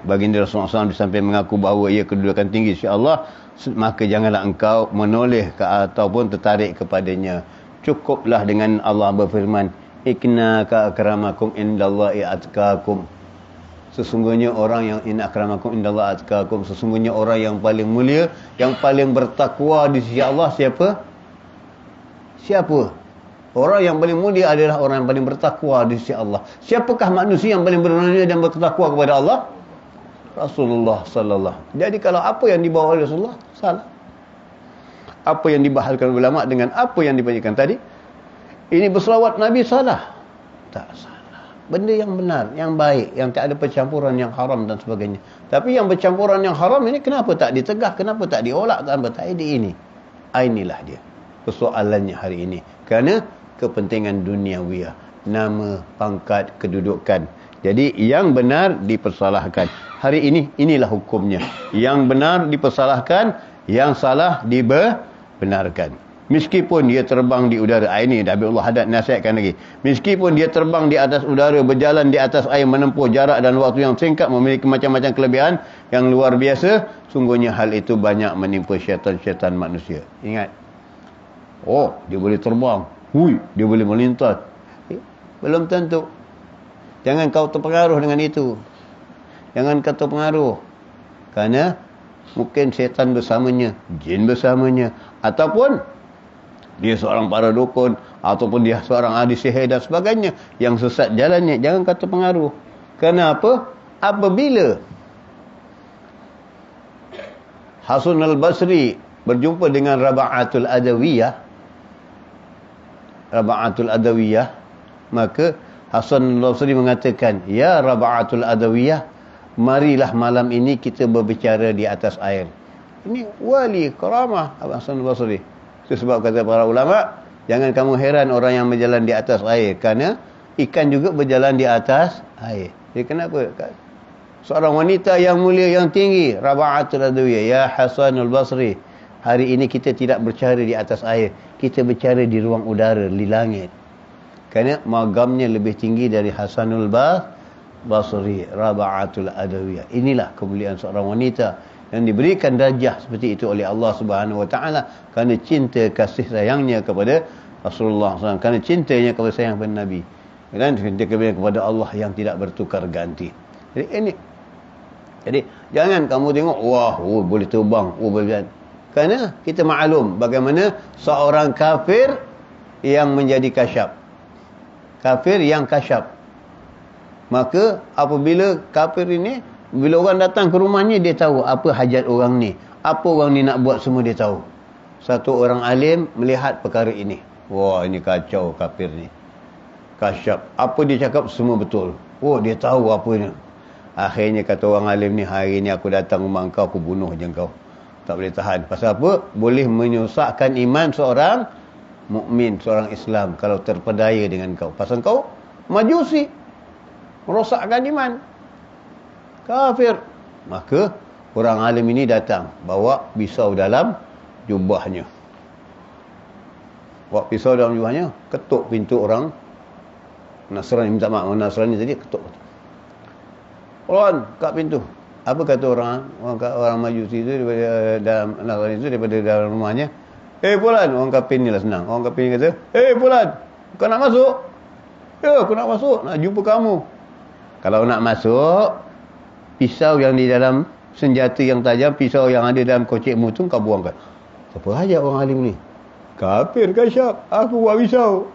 Speaker 2: baginda Rasulullah SAW sampai mengaku bahawa ia kedudukan tinggi insya-Allah, maka janganlah engkau menoleh ataupun tertarik kepadanya. Cukuplah dengan Allah berfirman, Ikna ka akramakum indallahi atqakum. Sesungguhnya orang yang inna akramakum indallahi atqakum, sesungguhnya orang yang paling mulia, yang paling bertakwa di sisi Allah siapa? Siapa? Orang yang paling mulia adalah orang yang paling bertakwa di sisi Allah. Siapakah manusia yang paling bermulia dan bertakwa kepada Allah? Rasulullah sallallahu. Jadi kalau apa yang dibawa oleh Rasulullah salah. Apa yang dibahalkan ulama dengan apa yang dibanyakan tadi, ini berselawat Nabi salah. Tak salah. Benda yang benar, yang baik, yang tak ada percampuran yang haram dan sebagainya. Tapi yang bercampuran yang haram ini kenapa tak ditegah, kenapa tak diolak, kenapa tak ada ini? Inilah dia persoalannya hari ini. Kerana kepentingan duniawiyah, nama, pangkat, kedudukan. Jadi yang benar dipersalahkan. Hari ini inilah hukumnya. Yang benar dipersalahkan, yang salah dibenarkan. Meskipun dia terbang di udara. Ini Nabi Allah Haddad nasihatkan lagi. Meskipun dia terbang di atas udara, berjalan di atas air, menempuh jarak dan waktu yang singkat, memiliki macam-macam kelebihan yang luar biasa, sungguhnya hal itu banyak menimpa syaitan-syaitan manusia. Ingat. Dia boleh terbang. Dia boleh melintas. Belum tentu. Jangan kau terpengaruh dengan itu. Jangan kau terpengaruh. Kerana mungkin syaitan bersamanya, jin bersamanya, ataupun dia seorang para dukun, ataupun dia seorang ahli sihir dan sebagainya yang sesat jalannya. Jangan kau terpengaruh. Kenapa? Apabila Hasan al-Basri berjumpa dengan Raba'atul Adawiyah, maka Hasan al-Basri mengatakan, ya Raba'atul Adawiyah, marilah malam ini kita berbicara di atas air. Ini wali karamah Hasan al-Basri. Itu sebab kata para ulama, jangan kamu heran orang yang berjalan di atas air, kerana ikan juga berjalan di atas air. Jadi kenapa? Seorang wanita yang mulia, yang tinggi, Raba'atul Adawiyah, ya Hasan al-Basri, hari ini kita tidak berbicara di atas air, kita berbicara di ruang udara, di langit. Kerana magamnya lebih tinggi dari Hasanul Basri, Raba'atul Adawiyah. Inilah kemuliaan seorang wanita yang diberikan darjah seperti itu oleh Allah Subhanahu Wa Taala kerana cinta kasih sayangnya kepada Rasulullah SAW, kerana cintanya kepada sayang kepada Nabi, dan cinta kepada Allah yang tidak bertukar ganti. Jadi ini. Jadi jangan kamu tengok boleh terbang, boleh. Kerana kita maklum bagaimana seorang kafir yang menjadi kasyaf. Kafir yang kasyaf. Maka apabila kafir ini, bila orang datang ke rumahnya, dia tahu apa hajat orang ni, apa orang ni nak buat, semua dia tahu. Satu orang alim melihat perkara ini, ini kacau kafir ni, kasyaf. Apa dia cakap semua betul. Dia tahu apa ni. Akhirnya kata orang alim ni, hari ni aku datang rumah kau, aku bunuh je kau. Tak boleh tahan. Pasal apa? Boleh menyusahkan iman seorang mukmin, seorang Islam kalau terpedaya dengan kau. Pasal kau majusi, merosakkan iman, kafir. Maka orang alim ini datang, bawa pisau dalam jubahnya. Ketuk pintu orang Nasrani, minta maaf, Nasrani tadi ketuk. Kat pintu. Apa kata orang majusi itu daripada dalam Nasrani itu, daripada dalam rumahnya? Fulan, orang kafir ni lah senang. Orang kafir ni kata, Fulan, kau nak masuk? Ya, aku nak masuk, nak jumpa kamu. Kalau nak masuk, pisau yang di dalam senjata yang tajam, pisau yang ada dalam kocekmu tu kau buangkan. Apa hajat orang alim ni? Kafir kasyap, aku buat pisau.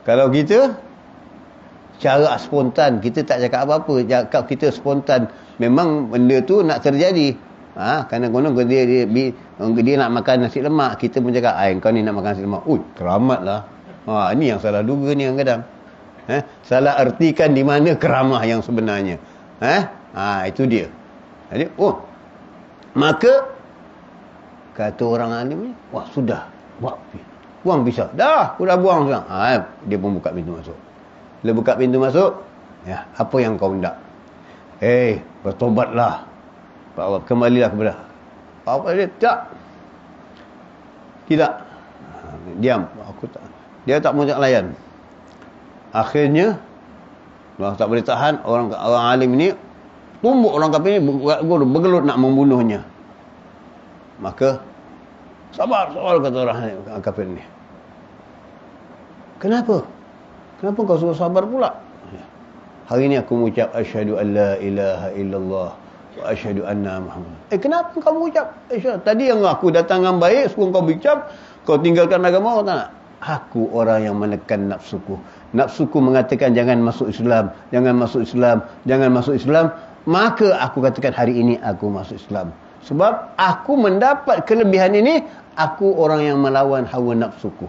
Speaker 2: Kalau kita cara spontan, kita tak cakap apa-apa, cakap kita spontan, memang benda tu nak terjadi. Kadang-kadang dia nak makan nasi lemak, kita pun cakap, kau ni nak makan nasi lemak. Keramatlah. Ini yang salah duga ni kadang-kadang. Salah artikan di mana keramah yang sebenarnya. Itu dia. Jadi, maka kata orang alim ni, sudah, buang pisau. Dah, aku dah buang sekarang. Dia pun buka pintu masuk. Bila buka pintu masuk, apa yang kau hendak? Bertobatlah. Pak Allah, kembalilah kepada apa dia? Tidak. Diam. Dia tak mau layan. Akhirnya, tak boleh tahan, orang alim ini tumbuk orang kafir ini, bergelut nak membunuhnya. Maka sabar kata orang kafir ini. Kenapa kau suruh sabar pula? Hari ini aku mengucap asyhadu an la ilaha illallah wa asyhadu anna Muhammad. Kenapa kau mengucap? Tadi yang aku datang dengan baik, suruh kau ucap, kau tinggalkan agama, kau tak nak. Aku orang yang menekan nafsuku. Nafsuku mengatakan jangan masuk Islam, jangan masuk Islam, jangan masuk Islam. Maka aku katakan hari ini aku masuk Islam. Sebab aku mendapat kelebihan ini, aku orang yang melawan hawa nafsuku.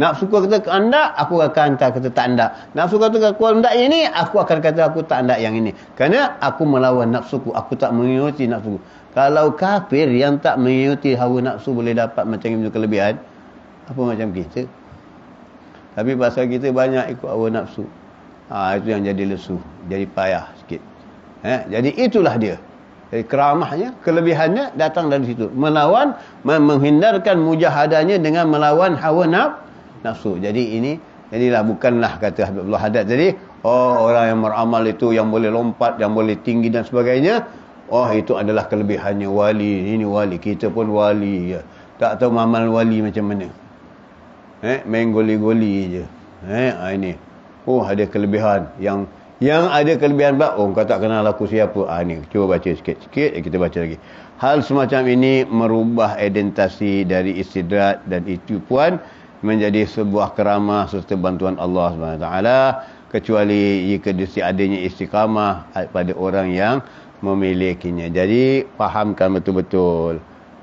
Speaker 2: Nafsuku kata anda, aku akan kata tak anda. Nafsu kata aku hendak ini, aku akan kata aku tak hendak yang ini. Kerana aku melawan nafsuku, aku tak mengikuti nafsuku. Kalau kafir yang tak mengikuti hawa nafsu boleh dapat macam itu kelebihan, apa macam kita? Tapi pasal kita banyak ikut hawa nafsu, itu yang jadi lesu, jadi payah sikit. Jadi itulah dia. Jadi keramahnya, kelebihannya datang dari situ. Melawan, menghindarkan mujahadahnya dengan melawan hawa nafsu. Jadi jadilah bukanlah kata Habibullah Haddad tadi, orang yang beramal itu yang boleh lompat, yang boleh tinggi dan sebagainya, itu adalah kelebihannya wali. Ini wali, kita pun wali ya. Tak tahu amal wali macam mana. Main goli-goli je. Ini. Ada kelebihan yang ada kelebihan kau tak kenal aku siapa. Ni cuba baca sikit-sikit, kita baca lagi. Hal semacam ini merubah identitasi dari istidrak dan itu puan menjadi sebuah keramah serta bantuan Allah SWT, kecuali jika adanya istiqamah pada orang yang memilikinya. Jadi fahamkan betul-betul,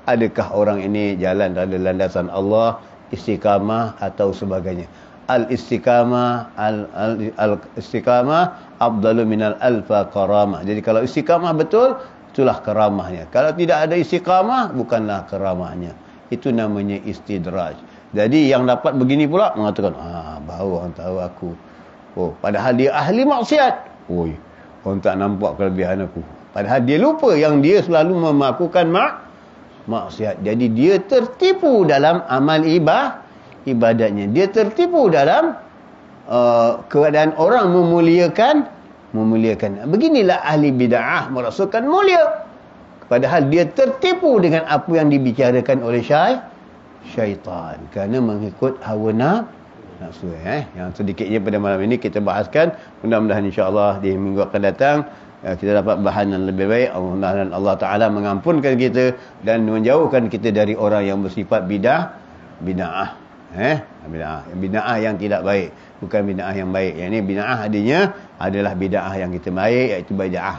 Speaker 2: adakah orang ini jalan pada landasan Allah, istiqamah atau sebagainya. Al-istiqamah afdalu minal alfa karamah. Jadi kalau istiqamah betul, itulah keramahnya. Kalau tidak ada istiqamah, bukanlah keramahnya. Itu namanya istidraj. Jadi yang dapat begini pula mengatakan, baru orang tahu aku. Padahal dia ahli maksiat. Orang tak nampak kelebihan aku. Padahal dia lupa yang dia selalu melakukan maksiat. Jadi dia tertipu dalam amal ibadatnya. Dia tertipu dalam keadaan orang memuliakan. Beginilah ahli bid'ah merasakan mulia. Padahal dia tertipu dengan apa yang dibicarakan oleh syaitan. Kerana mengikut hawa nafsu. Yang sedikitnya pada malam ini kita bahaskan. Mudah-mudahan insya-Allah di minggu akan datang kita dapat bahan yang lebih baik. Mudah-mudahan Allah Ta'ala mengampunkan kita dan menjauhkan kita dari orang yang bersifat bid'ah. Bid'ah yang tidak baik, bukan bid'ah yang baik. Yang ini bid'ah adanya adalah bid'ah yang kita baik, iaitu bid'ah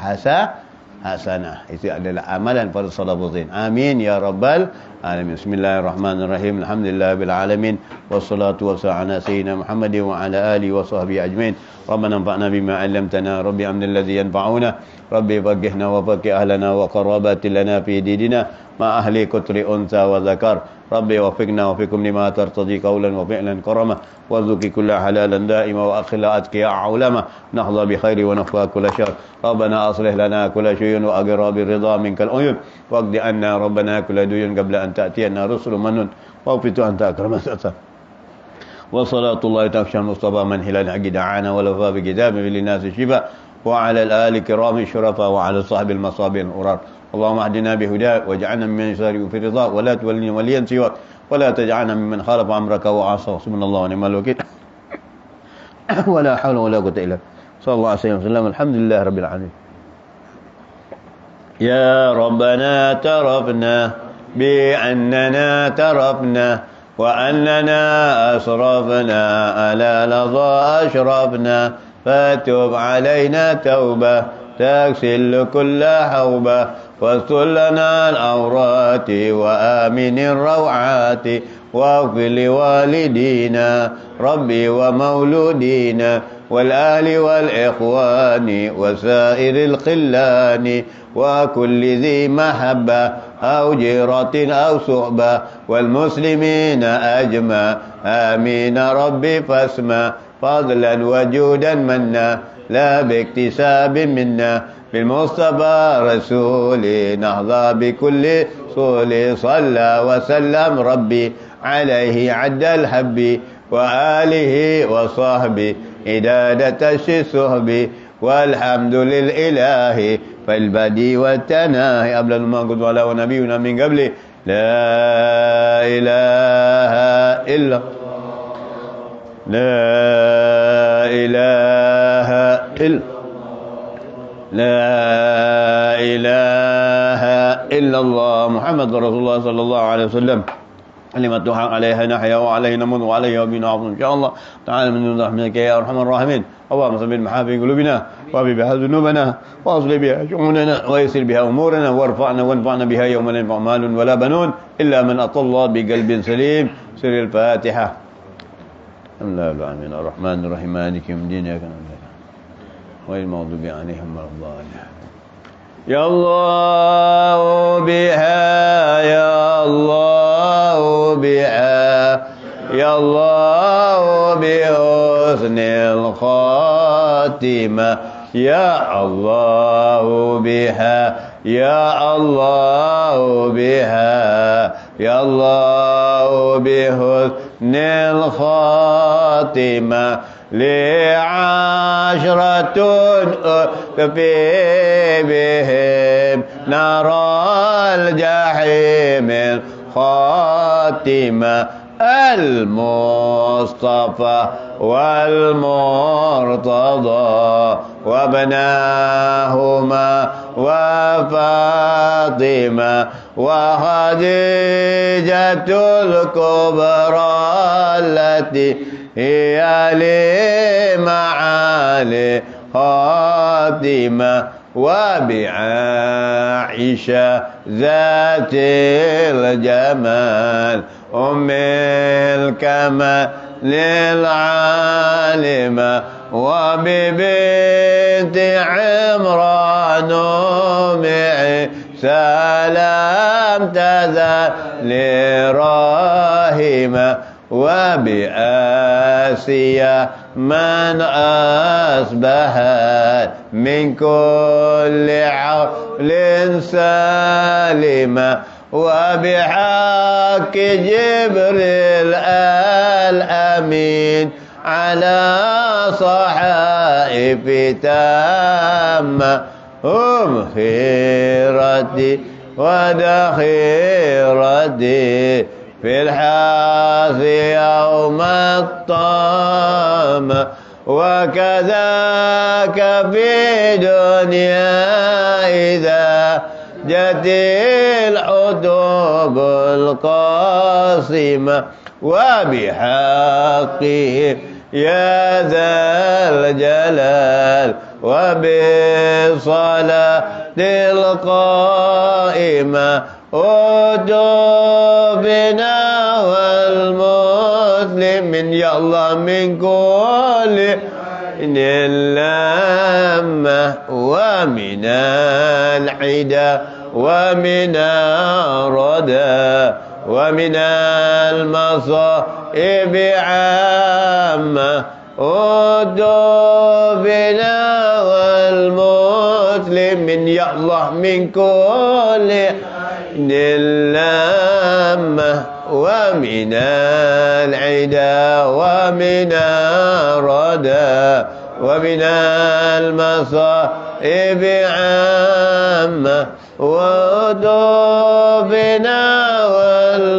Speaker 2: hasanah. Itu adalah amalan para salafuddin. Amin ya rabbal alamin. Bismillahirrahmanirrahim. Alhamdulillahil alamin. Wassalatu wassalamu ala sayyidina Muhammadin wa ala alihi wa sahbihi ajmain. Rabbana anfa'na bima 'allamtana. Rabbi 'allimna alladhi yanfa'una. Rabbi faqihna wa faqih ahlana wa qarabati lana fi dinina ma ahli kutri unsa wa zakar. Rabbi wafiqna wa fikum lima tartadi qawlan wa fi'lan karama wa zuki kulla halalan da'ima wa akhila atqiya ulama nahla bi khairi wa nafwa kulla syar. Rabbana aslih lana kulla syuyun wa aghra bi ridha minkal uyun waqdi anna rabbana kulla duyun qabla an ta'tiyana rusulun manun wa fitu anta akramat ata wa salatullahi ta'ala mustafa man hilal haqi da'ana wa lafa bi kitabin lin nas shifa wa 'ala al-ali kirami syurafa wa 'ala sahbil masabin urar. اللهم اهدنا بهداك واجعلنا ممن يسارع في رضاك ولا تولنا وليا سواك ولا تجعلنا ممن خالف امرك وعصى. سبحان الله ونعم الوكيل. ولا حول ولا قوة إلا بالله صلى الله عليه وسلم. الحمد لله رب العالمين. يا ربنا اعترفنا بأننا اعترفنا وأننا أسرفنا على لظى أشرفنا فتب علينا توبة تغسل كل حوبة واستر لنا العورات وآمن الروعات واغفر لوالدينا ربي ومولودينا والآل والإخوان وسائر الخلان وكل ذي محبة أو جيرة أو صحبة والمسلمين أجمع آمين ربي فاسمع فضلا وجودا منا لا باكتساب منا بالمصطفى رسولي نهضى بكل صول صلى وسلم ربي عليه عد الحب وآله وصحبه إدادة الصحب والحمد للإله فالبدي والتناهي أبلغ ما قد ولا ونبينا من قبله لا إله إلا لا إله إلا لا إله إلا الله محمد رسول الله صلى الله عليه وسلم كلمة حق عليها نحيا وعليها نموت وعليها وبنا عظم إن شاء الله تعالى من رحمتك يا أرحم الراحمين. اللهم صل بالمحافظ قلوبنا وابي بها ذنوبنا واصل بها شؤوننا ويسر بها أمورنا وارفعنا وانفعنا بها يوم لا ينفع مال ولا بنون إلا من أتى الله بقلب سليم. سر الفاتحة. الحمد لله رب العالمين الرحمن الرحيم مالك يوم الدين إياك نعبد غير المغضوب عليهم ولا الضالين. يا الله بها يا الله بها يا الله بحسن الخاتمة يا الله بها يا الله بها يا الله بحسن الخاتمة لعشرة في بهم نرى الجحيم الخاتمة المصطفى والمرتضى وابناهما وفاطمة وخديجة الكبرى التي هي لمعالي خاتمة وبعائشة ذات الجمال أم الكمال للعالمة وببنت عمران أم سلام تذا لراهمة وبآسيا من أصبحت من كل عول سالمة وبحق جبريل الأمين على صحائف تامة هم خيرتي ودخيرتي في الحاث يوم الطامة وكذاك في دنيا إذا جت العتوب القاسمة وبحقه يا ذا الجلال وبالصلاة القائمة أدوبنا والمسلمين يا الله من كل اللامة ومن العدا ومن الردى ومن المصائب عامة أدوبنا والمسلمين يا الله من كل اللامة ومن العدا ومن الردى ومن المصائب عامة ودوبنا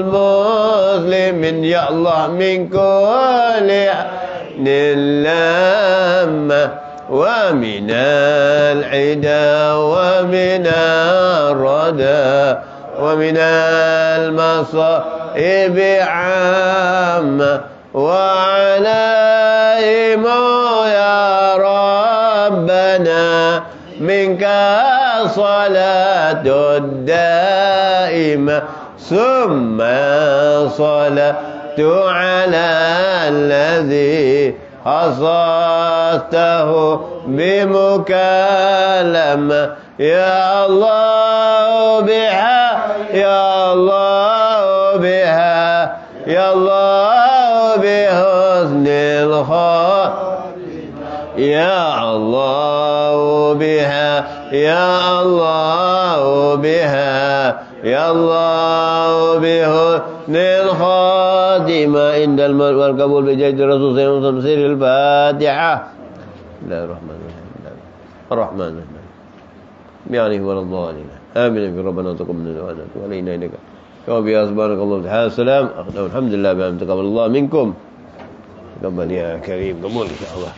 Speaker 2: والمسلمين يا الله من كل اللامة ومن العدا ومن الردى ومن المصائب عامة وعليهم يا ربنا منك صلاة الدائمة ثم صلاة على الذي خصصته بمكالمة يا الله بها يا الله بها يا الله بحسن الخاتمة يا الله بها يا الله بها يا الله بحسن الخاتمة عند الموت والقبول بجد الرسول صلى الله عليه وسلم سير الفاتحة بسم الله الرحمن الرحيم الرحمن يعني ولا الضالين آمين بربنا تقبل منا وعلينا إنك وبيا سبحانك اللهم وبحمدك السلام الحمد لله بأن تقبل الله منكم تقبل يا كريم قبول إن شاء الله